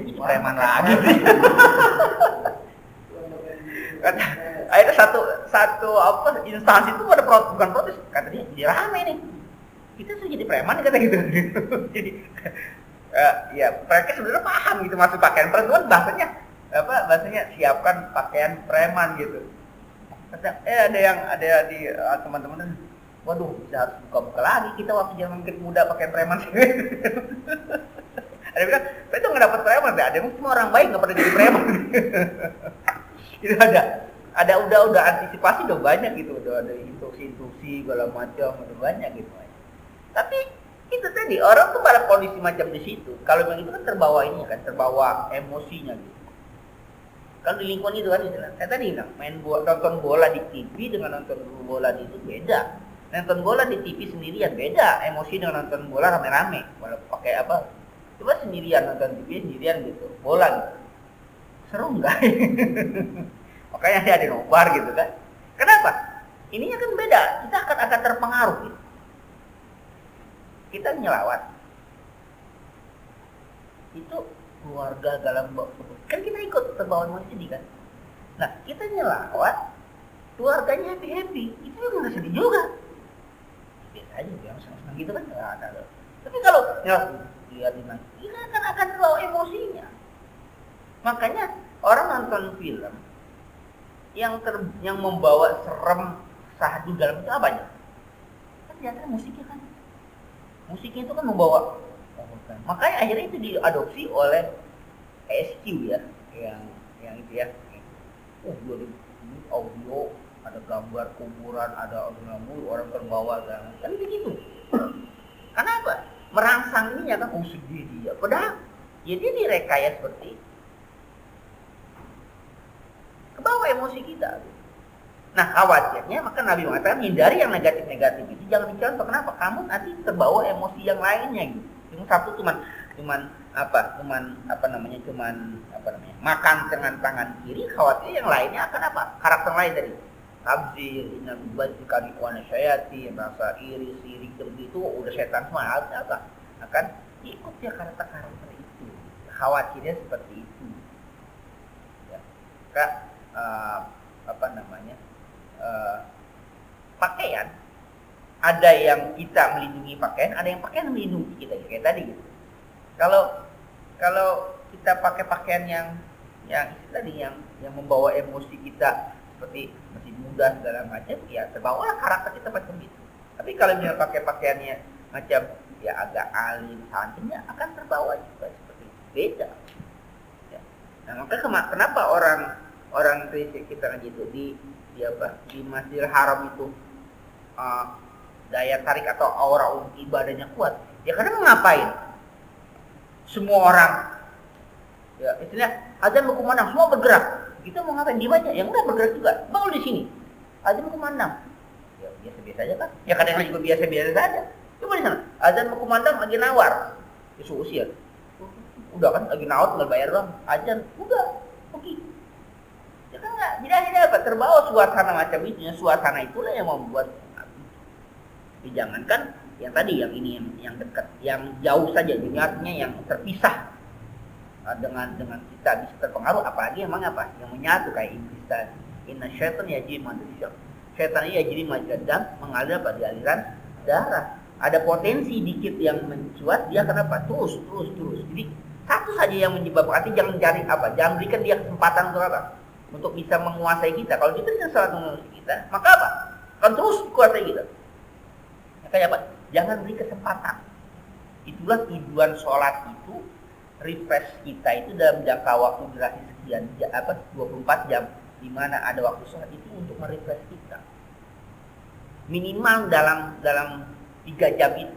ini preman lagi. Akhirnya satu apa instansi itu pada bukan protes, kata dia jadi rame nih. Kita sudah jadi preman kata gitu. Jadi ya mereka sebenarnya paham gitu maksud pakaian preman, bahasanya siapkan pakaian preman gitu. Ada di teman-teman, waduh bisa harus buka-buka lagi kita waktu zaman muda pakaian preman. Ada bilang, saya tuh nggak dapat preman, ada yang cuma orang baik nggak pernah jadi preman. Itu udah antisipasi udah banyak gitu, udah ada instruksi segala macam udah banyak gitu. Tapi itu tadi orang tuh pada kondisi macam di situ. Kalau memang itu kan terbawa emosinya gitu. Kalau di lingkungan itu kan, saya tadi bilang nonton bola di TV dengan nonton bola di itu beda. Nonton bola di TV sendirian beda, emosi dengan nonton bola rame-rame. Walau pakai apa? Coba sendirian nonton TV sendirian gitu, bola gitu. Seru enggak? Makanya ada nobar gitu kan. Kenapa? Ininya kan beda, kita akan terpengaruh gitu. Kita nyelawat. Itu keluarga dalam kan kita ikut terbawa emosi sedih kan. Nah, kita nyelawat, keluarganya happy, itu juga sedih juga. Biasa aja yang senang gitu kan enggak ada. Tapi kalau lihat ini, kita akan terbawa emosinya. Makanya orang nonton film yang membawa serem sahdu dalam itu apanya? Kan ternyata musiknya kan. Musiknya itu kan membawa. Makanya akhirnya itu diadopsi oleh ESQ ya, yang itu ya. Jadi audio, ada gambar kuburan, ada orang terbawa kan begitu. Kenapa? Merangsang ini ya kan sedih dia. Padahal ya dia direkayasa seperti itu. Kebawa emosi kita. Nah khawatirnya maka Nabi mengatakan hindari yang negatif-negatif itu, jangan dicontoh. Kenapa? Kamu nanti terbawa emosi yang lainnya gitu. Yang satu cuman makan dengan tangan kiri, khawatir yang lainnya akan apa? Karakter lain tadi. Tabzir, innabidzikari wana syayati, rasa iri, sirik begitu, udah setan semua. Apa? Akan ikut ya karakter-karakter itu. Khawatirnya seperti itu. Ya. Kak pakaian, ada yang kita melindungi pakaian, ada yang pakaian melindungi kita kayak tadi gitu. Kalau kita pakai pakaian yang membawa emosi kita seperti masih muda segala macam, ya terbawa karakter kita macam itu. Tapi kalau misalnya pakai pakaiannya macam ya agak alim santunnya, akan terbawa juga seperti itu. Beda. Ya. Nah maka kenapa orang kita gitu di Masjidil Haram itu daya tarik atau aura ibadahnya kuat? Ya karena mau ngapain? Semua orang ya istilahnya azan berkumandang, semua bergerak. Kita mau ngapain? Di banyak yang udah bergerak juga. Bangun di sini. Azan berkumandang. Ya biasa-biasa aja kan. Ya kadang juga biasa-biasa saja. Coba di sana. Azan berkumandang lagi nawar. Isu usia. Udah kan lagi nawar tinggal bayar doang. Azan udah pergi. Ya kan enggak. Jadi akhirnya apa? Terbawa suasana macam itu. Suasana itulah yang membuat. Jadi jangankan yang tadi, yang ini yang dekat, yang jauh saja, jadi artinya yang terpisah dengan kita bisa terpengaruh, apalagi emang apa? Yang menyatu kayak Iblis tadi. Inna syaitan yajri majra. Syaitan ini yajri majra dam, mengalir pada aliran darah. Ada potensi dikit yang mencuat, dia kenapa? Terus. Jadi satu saja yang menyebabkan, arti jangan cari apa? Jangan berikan dia kesempatan untuk apa? Untuk bisa menguasai kita. Kalau kita tidak salah menguasai kita, maka apa? Akan terus kuasai kita. Makanya apa? Jangan beri kesempatan. Itulah tujuan sholat itu, refresh kita itu dalam jangka waktu durasi sekian, 24 jam, di mana ada waktu sholat itu untuk merefresh kita. Minimal dalam 3 jam itu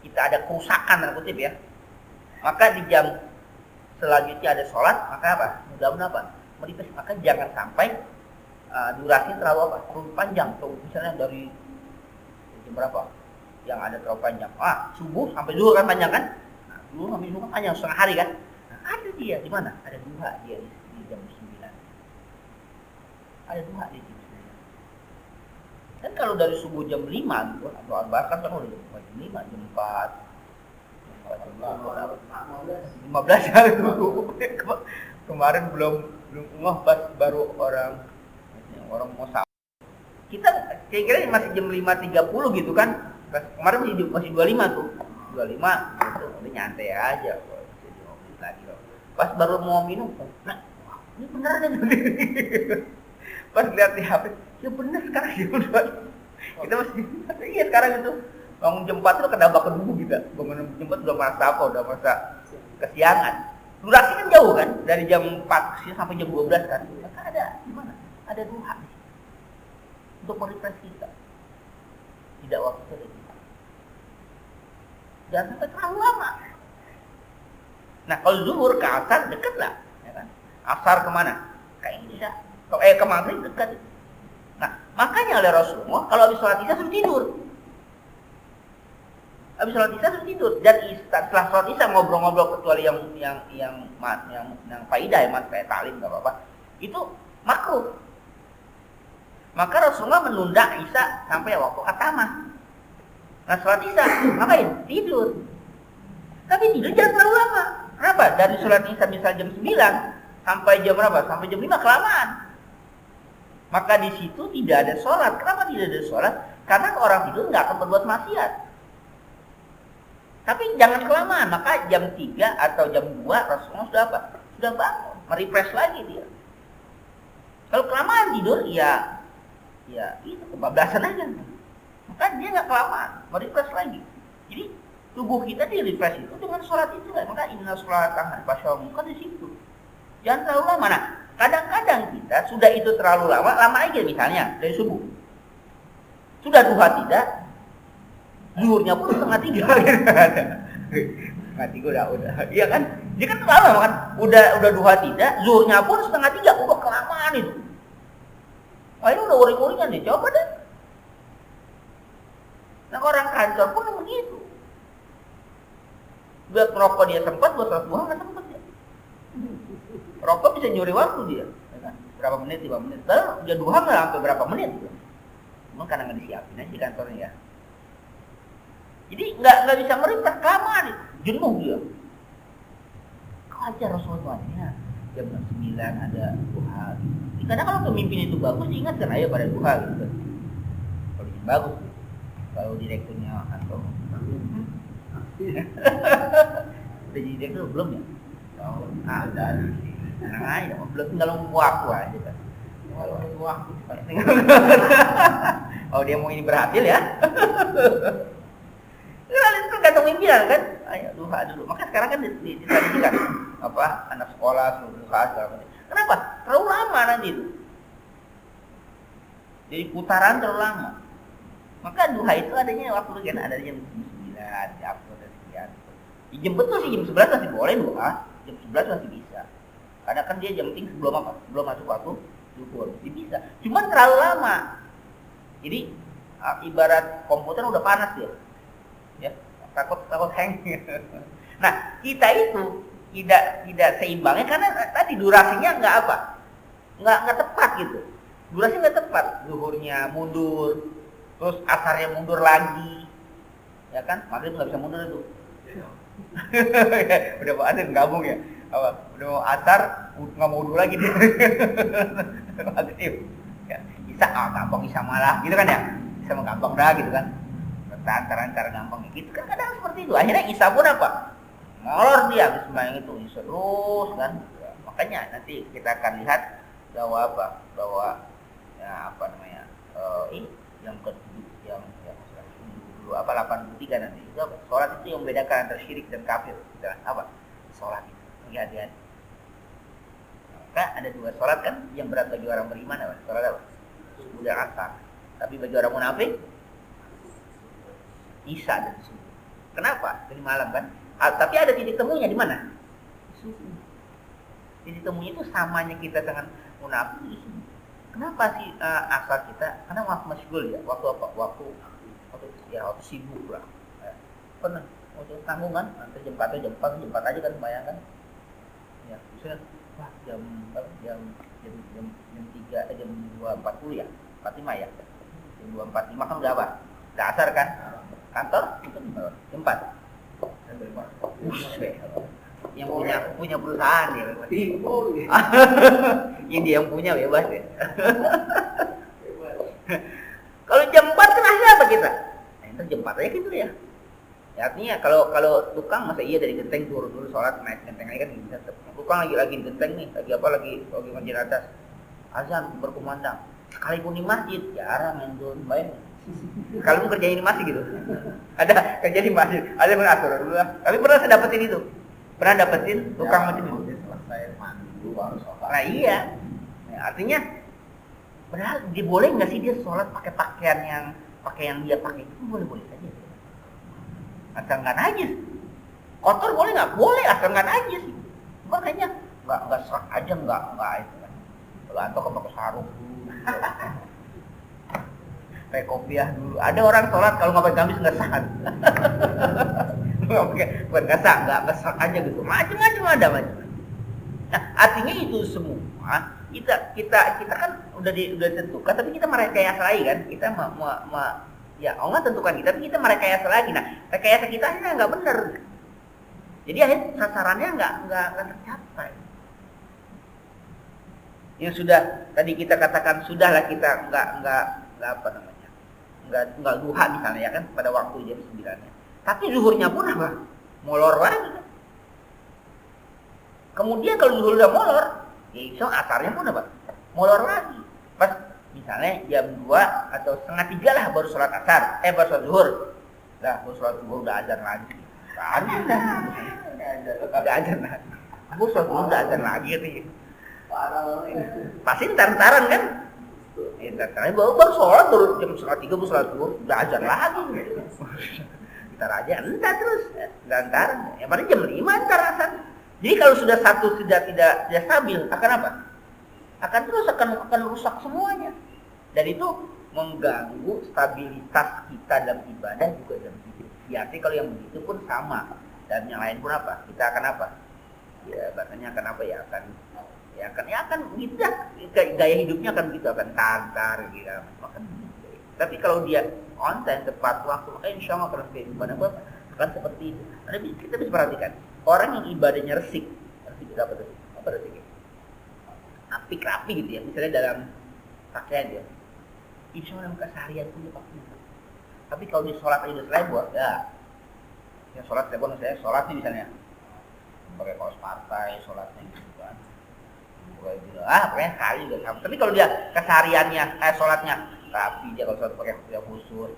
kita ada kerusakan dalam kutip ya. Maka di jam selanjutnya ada sholat, maka apa? Mudah-mudahan apa? Merefresh. Maka jangan sampai durasi terlalu apa? Terlalu panjang. Tuh, misalnya dari jam berapa? Yang ada terlalu panjang. Subuh sampai zuhur kan panjang kan? Nah, subuh sampai zuhur kan panjang setengah hari kan? Nah, ada dia di mana? Ada duha dia di jam 9. Ada duha di jam 9. Dan kalau dari subuh jam 5 gitu, atau bahkan kan udah jam 5, jam 4, 15 hari dulu. Kemarin belum baru orang mau sahur. Kita kira-kira masih jam 5.30 gitu kan? Kemarin masih 25 tuh. 25 itu udah nyantai aja kok. Lagi loh. Pas baru mau minum, nah, ini beneran ya. Pas lihat di HP, ya bener sekarang jam 2. Kita masih iya sekarang itu. Bangun jam 4 itu kedabak kedua kita. Bangun jam 4 udah masa apa? Udah masa kesiangan. Durasi kan jauh kan? Dari jam 4 sampai jam 12 kan? Maka ada gimana? Ada duha untuk merefresh kita. Tidak waktu saja. Jangan sampai terlalu lama. Nah kalau zuhur ke asar dekat lah, ya kan? Asar kemana? Ke Isya. Ke maghrib dekat. Nah makanya oleh Rasulullah kalau habis sholat isya suruh tidur. Habis sholat isya suruh tidur. Dan setelah sholat isya ngobrol-ngobrol kecuali yang faidah ya mas kayak taklim nggak apa-apa. Itu makruh. Maka Rasulullah menunda isya sampai waktu khatamah. Nah sholat isya, ngapain? Tidur. Tapi tidur jangan terlalu lama. Kenapa? Dari sholat isya misal jam 9 sampai jam berapa? Sampai jam 5 kelamaan. Maka di situ tidak ada sholat. Kenapa tidak ada sholat? Karena orang tidur nggak akan berbuat maksiat. Tapi jangan kelamaan. Maka jam 3 atau jam 2 Rasulullah sudah apa? Sudah bangun. Merefresh lagi dia. Kalau kelamaan tidur, ya itu kebablasan aja. Maka dia nggak kelamaan, merefresh lagi. Jadi tubuh kita di refresh itu dengan sholat itu kan. Maka inna sholatan pasyamu kan di situ. Jangan terlalu lama. Nah, kadang-kadang kita sudah itu terlalu lama aja misalnya dari subuh. Sudah duha tidak, zuhurnya pun setengah 3. Setengah 3 udah. Iya kan? Dia kan terlalu lama kan. Udah duha tidak, zuhurnya pun setengah 3. Udah kelamaan itu. Ini udah uring-uringan deh, coba deh. Nah orang kantor pun begitu. Buat merokok dia sempat, buat sholat duha nggak sempat ya. Rokok bisa nyuri waktu dia, ya kan? Berapa menit, 5 menit. Padahal dia duha nggak sampai berapa menit. Emang karena nggak disiapin aja di kantornya ya. Jadi nggak bisa merintah kelamaan, jenuh dia. Kau aja Rasulullah-nya jam 9 ada duha. Karena kalau pemimpin itu bagus, ingat kan ayo pada duha gitu. Kalau ini bagus. Kalau direkturnya kantor udah jadi direktur belum ya? Ada tenang aja, belum tinggal nunggu waktu aja kan. Oh dia mau ini berhasil ya? Itu tergantung pimpinan kan? Ayo duha dulu. Maka sekarang kan ditadikan apa anak sekolah suruh duha segala macam. Kenapa? Terlalu lama nanti itu. Jadi putaran terlalu lama. Maka duha itu adanya waktu kan ada jam 9, jam 10 dan sekian. Jam betul sih jam 11 masih boleh duha, jam 11 masih bisa. Karena kan dia jam penting sebelum apa? Sebelum masuk waktu zuhur. Dia bisa. Cuma terlalu lama. Jadi ibarat komputer udah panas dia. Ya. takut hang. Nah, kita itu tidak seimbangnya karena tadi durasinya nggak tepat gitu. Durasinya nggak tepat, zuhurnya mundur, terus asarnya mundur lagi, ya kan? Maghrib nggak bisa mundur itu. Udah mau ada gabung ya, udah mau asar nggak mau mundur lagi dia. Maghrib, ya. Isa gampang Isa malah, gitu kan ya? Isa mau gampang dah gitu kan? Antara gampang gitu kan kadang seperti itu. Akhirnya Isa pun apa? Ngolor dia habis sembahyang itu terus kan. Ya, makanya nanti kita akan lihat bahwa yang dulu 83 nanti itu sholat itu yang membedakan antara syirik dan kafir dan sholat itu hati-hati. Maka ada dua sholat kan yang berat bagi orang beriman sholat subuh dan asar, tapi bagi orang munafik isya dan subuh. Kenapa? Dari malam kan. Tapi ada titik temunya di mana? Subuh. Titik temunya itu samanya kita dengan munafik. Kenapa sih asal kita? Karena waktu masyghul ya. Waktu apa? Waktu sibuk lah. Pernah waktu tanggungan, nanti jam 4 aja kan bayangkan. Ya, misalnya jam 3 jam 2.40 ya. 45 ya. Jam 2.45 kan udah apa? Udah asar kan? Kantor itu jam 4. Yang punya perusahaan ya. Yang dia yang punya bebas ya. Kalau jam 4 kan akhirnya apa kita? Nah, itu jam 4 aja gitu ya. Ya artinya kalau tukang masa iya dari genteng turun dulu sholat naik genteng aja kan bisa. Tukang lagi di genteng nih, lagi manjir atas. Azan berkumandang. Sekalipun di masjid jarang yang turun bayang. Kalau kerjain di masjid gitu. Ada kerja di masjid, ada yang mengatur dulu lah. Tapi pernah saya dapetin itu. Pernah dapetin tukang macam itu. Selesai mandi dulu baru sholat. Nah iya. Nah, artinya padahal boleh nggak sih dia sholat pakai pakaian yang dia pakai itu boleh saja. Asal nggak najis. Kotor boleh nggak? Boleh asal nggak najis. Makanya nggak serak aja nggak itu kan. Kalau anto kan pakai sarung dulu. Pakai kopiah dulu. Ada orang sholat kalau nggak pakai gamis nggak sah. Bukan nggak sah, nggak sah aja gitu. Macam-macam ada macam. Nah, artinya itu semua kita kan udah tentukan, tapi kita merekayasa lagi kan. Kita ya Allah tentukan kita, tapi kita merekayasa lagi. Nah, rekayasa kita akhirnya nggak benar. Jadi akhirnya sasarannya nggak tercapai. Yang sudah tadi kita katakan sudahlah kita nggak duha misalnya ya kan pada waktu jam 9-nya. Tapi zuhurnya pun apa? Molor lagi kan. Kemudian kalau zuhur udah molor, ya so asarnya pun apa? Molor lagi. Pas misalnya jam 2 atau setengah 3 lah baru sholat asar, baru sholat zuhur. Lah, baru sholat zuhur udah azan lagi. Udah azan lagi. Baru sholat zuhur udah azan lagi katanya. Pasti ntar-ntaran kan? Ntar-ntaran baru sholat, baru jam setengah 3 baru sholat zuhur, udah azan lagi. Ntar aja, entar terus. Ntar-ntaran. Yang paling jam 5 ntar asar. Jadi kalau sudah satu tidak stabil, akan apa? Akan rusak semuanya. Dan itu mengganggu stabilitas kita dalam ibadah juga dalam hidup. Ya, artinya kalau yang begitu pun sama. Dan yang lain pun apa? Kita akan apa? Ya, bahasanya akan apa ya? Akan gitu dah. Gaya hidupnya akan begitu, akan tantar gitu. Tapi kalau dia on time tepat waktu, insya Allah akan lebih ibadah akan seperti itu. Kita bisa perhatikan. Orang yang ibadahnya resik itu apa tuh? Apa resik? Apik rapi gitu ya. Misalnya dalam pakaian dia, insya Allah keseharian punya pakaian. Tapi kalau di sholat aja udah selebor, ya. Yang sholat selebor, saya sholat nih misalnya pakai kaos partai, sholatnya gitu kan. Pokoknya sekali juga sama. Tapi kalau dia kesehariannya, sholatnya rapi, dia kalau sholat pakai khusus,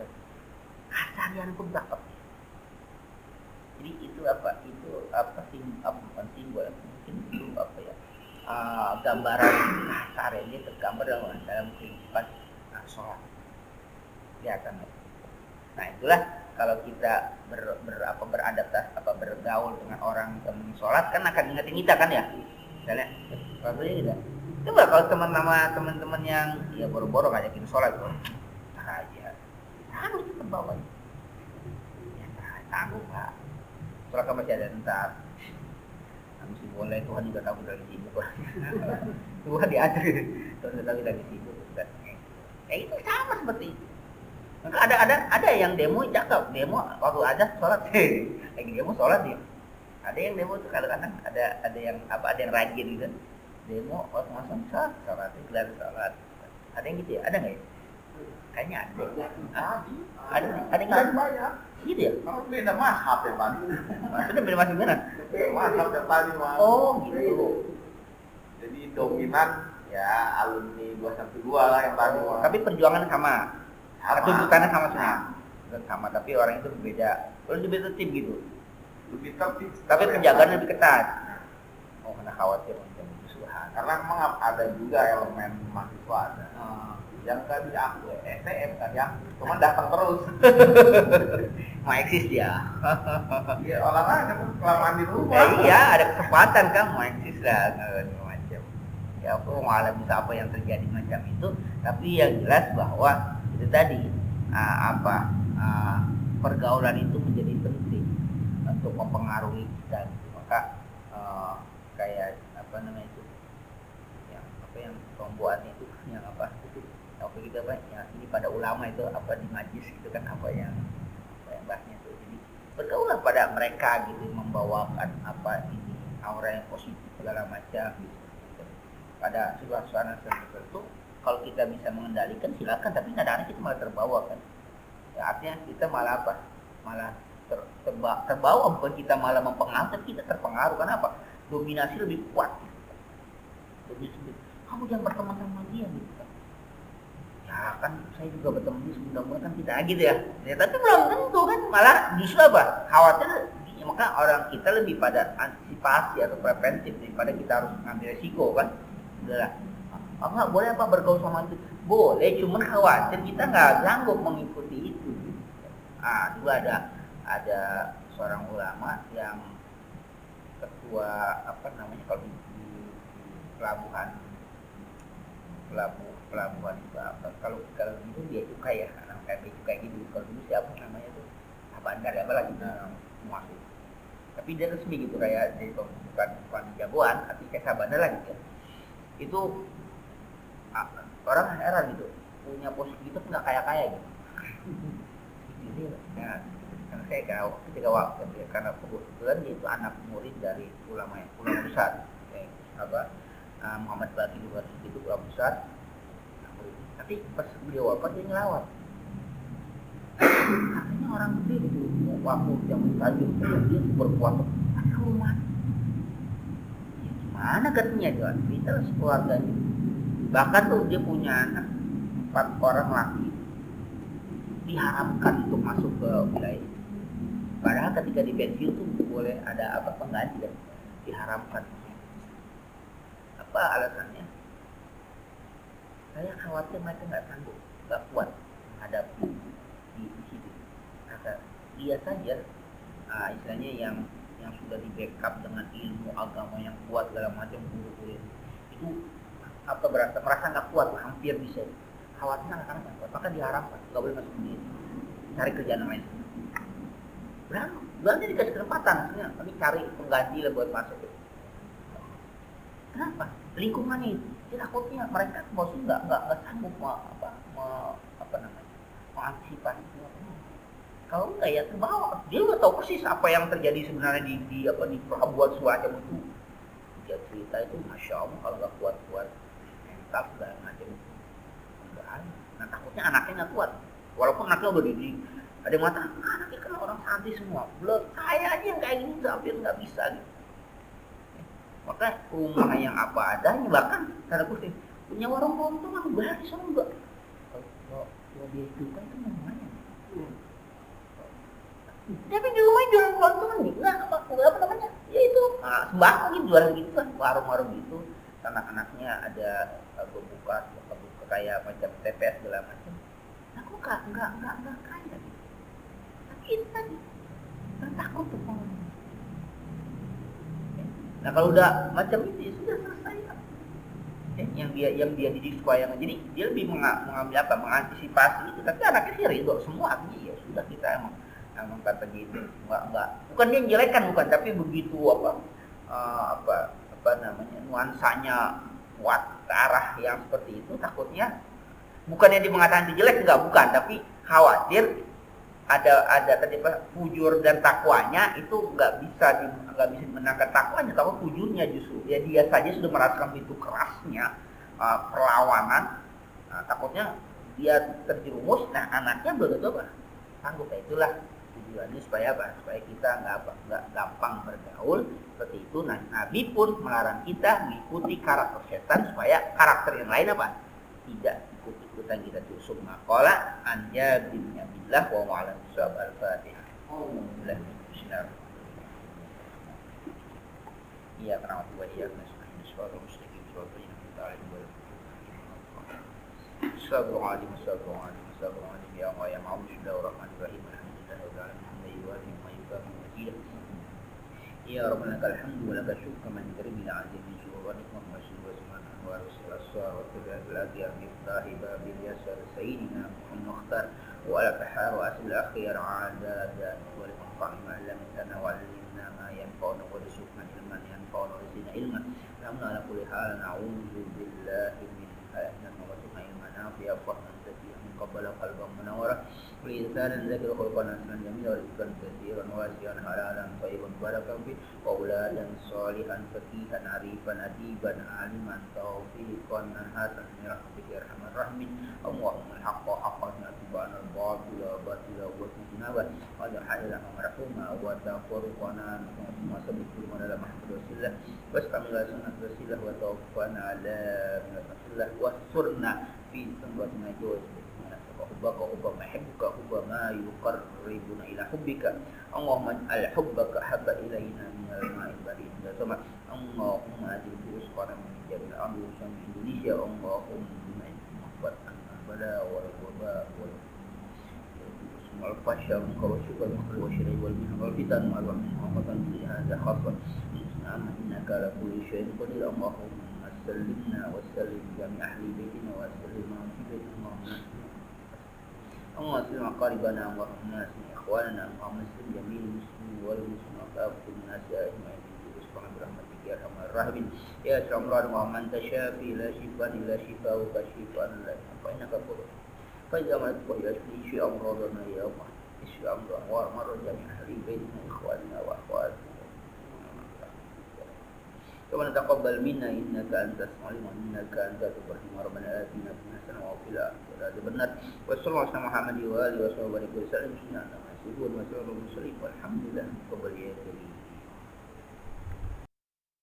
keseharian pun dapat. Jadi itu bukan simbol, mungkin itu gambaran kasar ini tergambar dalam kehidupan sholat. Kelihatan. Nah itulah kalau kita beradaptasi bergaul dengan orang yang sholat kan akan ingetin kita kan ya, misalnya contohnya gitu. Coba kalau teman-teman yang ya boro-boro ngajakin sholat tuh, aja harus tetap bawa. sanggup lah. Soalnya kan masih ada ntar. Masih boleh, Tuhan juga tahu kita lagi sibuk lah. Tuhan diatur, Tuhan juga tahu kita lagi sibuk. Itu sama seperti itu. Maka ada yang demo cakep, demo waktu ada sholat, lagi demo sholat dia. Ada yang demo tuh kadang-kadang ada yang rajin gitu. Demo waktu masuk sholat, gelar sholat. Ada yang gitu ya? Ada nggak ya? Kayaknya ada. Ada yang banyak. Gitu ya? Kalau beda mazhab ya Pak. Maksudnya beda masuk gimana? Mazhab yang tadi Mas. Oh gitu. Jadi dominan ya alumni 212 lah yang tadi Mas. Tapi perjuangan sama. Tuntutannya sama semua. Sama, tapi orang itu berbeda. Kalau lebih tertib gitu. Lebih tertib. Tapi penjagaannya lebih ketat. Oh, karena khawatir untuk musuhan. Karena memang ada juga elemen mahasiswa ada. Yang kan diakui STM kan ya, cuman datang terus. Mau eksis dia. Iya olahraga kan kelamaan di rumah. Iya, ada kesempatan kan mau eksis lah macam. Ya aku malah bisa apa yang terjadi macam itu, tapi yang jelas bahwa itu tadi pergaulan itu menjadi penting untuk mempengaruhi kita. Maka kayak apa namanya itu, yang pembuat itu yang apa itu. Apa gitu apa ya, ini pada ulama itu apa di majlis gitu kan apa yang bahasnya itu. Jadi bergaulah pada mereka gitu, membawakan apa ini aura yang positif segala macam gitu. Pada suasana seperti itu kalau kita bisa mengendalikan silakan, tapi kadang-kadang kita malah terbawa kan. Ya, artinya kita malah apa? Malah terbawa, bukan kita malah mempengaruhi, tapi kita terpengaruh. Kenapa? Dominasi lebih kuat. Lebih kamu jangan berteman sama dia gitu kan. Ya kan saya juga bertemu dia, mudah-mudahan kan kita gitu ya. Ya tapi belum tentu kan, malah justru apa? Khawatir. Maka orang kita lebih pada antisipasi atau preventif daripada kita harus ngambil resiko kan. Udahlah. Enggak boleh apa bergaul sama itu. Boleh, cuman khawatir kita nggak sanggup mengikuti itu. Dulu ada seorang ulama yang ketua apa namanya kalau di pelabuhan itu apa? Kalau itu dia cukai ya, kayak cukai gitu. Kalau dulu siapa namanya tuh? Bandar apa lagi masuk. Tapi dia resmi gitu kayak jadi bukan jagoan, tapi kayak Sabandar lah gitu. Itu orang heran gitu, punya posisi itu nggak kaya gitu. Nah, karena saya ketika waktu karena kebetulan dia itu anak murid dari ulama besar, Muhammad Baqir itu ulama besar. Tapi pas beliau wafat dia ngelawat. Katanya orang gede gitu, waktu yang tajam dia berpuasa di rumah. Ya gimana katanya dia? Kita sekeluarganya. Bahkan tuh dia punya anak 4 orang laki, diharamkan untuk masuk ke wilayah. Padahal ketika di pensiun tuh boleh ada apa pengganti dan diharamkan. Apa alasannya? Saya khawatir mereka nggak sanggup, nggak kuat hadapi di situ. Kata dia saja, istilahnya yang sudah di backup dengan ilmu agama yang kuat segala macam guru-guru itu merasa nggak kuat, hampir bisa. Khawatir anak-anak nggak kuat, maka diharapkan nggak boleh masuk di cari kerjaan lain. Berarti dikasih kesempatan, maksudnya kami cari pengganti lah buat masuk. Kenapa? Lingkungan itu. Takutnya mereka bosnya nggak sanggup mengantisipasi semuanya. Kalau enggak ya terbawa. Dia udah tahu persis apa yang terjadi sebenarnya di pelabuhan semacam itu. Dia cerita itu masya Allah kalau nggak kuat mental segala macam bahaya. Nah takutnya anaknya nggak kuat. Walaupun anaknya udah dididik, ada yang mengatakan anaknya kan orang santri semua. Belum saya aja yang kayak gini hampir nggak bisa gitu. Maka rumah yang apa adanya, bahkan tanda kutip punya warung keuntungan baris enggak. Kalau dia juga itu namanya. Tapi di rumah jualan keuntungan juga apa namanya? Ya itu sembako gitu, jualan gitu kan, warung-warung gitu. Anak-anaknya ada buka kayak macam TPS segala macam. Aku enggak kaya gitu. Tapi itu tadi kan takut tuh. Nah kalau udah macam itu ya sudah selesai kan. Yang dia didik supaya jadi dia lebih mengambil mengantisipasi itu. Tapi anaknya sih ridho semua artinya ya sudah kita emang Emang kata gitu. Enggak. Bukan dia menjelekkan, bukan, tapi begitu apa namanya, nuansanya kuat ke arah yang seperti itu, takutnya bukannya dia mengatakan itu jelek, bukan, tapi khawatir ada tadi apa, fujur dan takwanya itu nggak bisa dimenangkan takwanya, tapi fujurnya justru ya dia saja sudah merasakan begitu kerasnya perlawanan. Nah, takutnya dia terjerumus, nah anaknya betul apa sanggup. Itulah tujuannya, supaya apa? Supaya kita nggak gampang bergaul seperti itu. Nah, Nabi pun melarang kita mengikuti karakter setan, supaya karakter yang lain apa? Tidak ikut-ikutan kita tusuk. Maqala anja bin Nabilah wa ma'alam suhab al-Fatihah. Bismillah. Iya, karena wa iya nasta'in suara mustaqim suara yang kita alaihi. Assalamualaikum warahmatullahi wabarakatuh. Ya Allah ya ma'am bismillahirrahmanirrahim. Alhamdulillah rabbil alamin wa yu'minu ya rabbana lakal hamdu wa lakal syukru man karimil azim min syururi wa subhanahu wa ta'ala wa tabaraka ya miftahi babil yasar sayyidina Muhammad wa ala tahar wa asil akhir adada wa liman qa'ima lamtana wa alimna ma yanfa'una wa rizqna ilman yanfa'una wa rizqna ilman lamna ala kulli hal na'udzu billahi min hayatna wa ilman nafi'a fahman tati'a min qabla qalban munawwara ولسانا ذكر خلقا حسنا جميلا ورزقا كثيرا واسعا حلالا طيبا مباركا فيه واولادا صالحا فقيها عريفا اديبا عالما توفيقا حسنا برحمتك يا ارحم الراحمين اللهم الحق حقا واتبعنا الباطل باطلا واجتنابه واجعل لنا مرحوما وتفرقنا ثم سبق لنا محمد رسول الله واستعمل سنة رسول الله وتوفنا على رسول الله واسترنا في سنبتنا جوز حبك حب ما يحبك حب ما يقربنا إلى حبك اللهم اجعل حبك حب إلينا من الماء البارد والسماء اللهم أجل برزقنا من جميع الأرض وشمس إندونيسيا اللهم اغفر عنا البلاء والوباء والفحشاء والمنكر والشرك والشرك والمحن والفتن والرحمة هذا خاصة إنك على كل شيء قدير اللهم سلمنا وسلم جميع أهل بيتنا وسلم في بيتنا اللهم اسلم اقاربنا اللهم اسلم اخواننا اللهم اسلم جميع المسلمين والمسلمات وكافة الناس اجمعين سبحان برحمتك يا ارحم الراحمين يا اشرف الراحمين اللهم انت شافي لا شفاء الا شفاؤك شفاء لا يضر فانك قدر فاذا مرضت فاشفي اشفي امراضنا يا الله اشفي امراضنا وامراض جميع اهل بيتنا اخواننا واخواتنا كما تقبل منا انك انت السميع وانك انت الرحيم ربنا اتنا في الحسنه وفي الاخره benar. Wassalamualaikum warahmatullahi wabarakatuh. Wassalamualaikum warahmatullahi wabarakatuh. Walhamdulillah.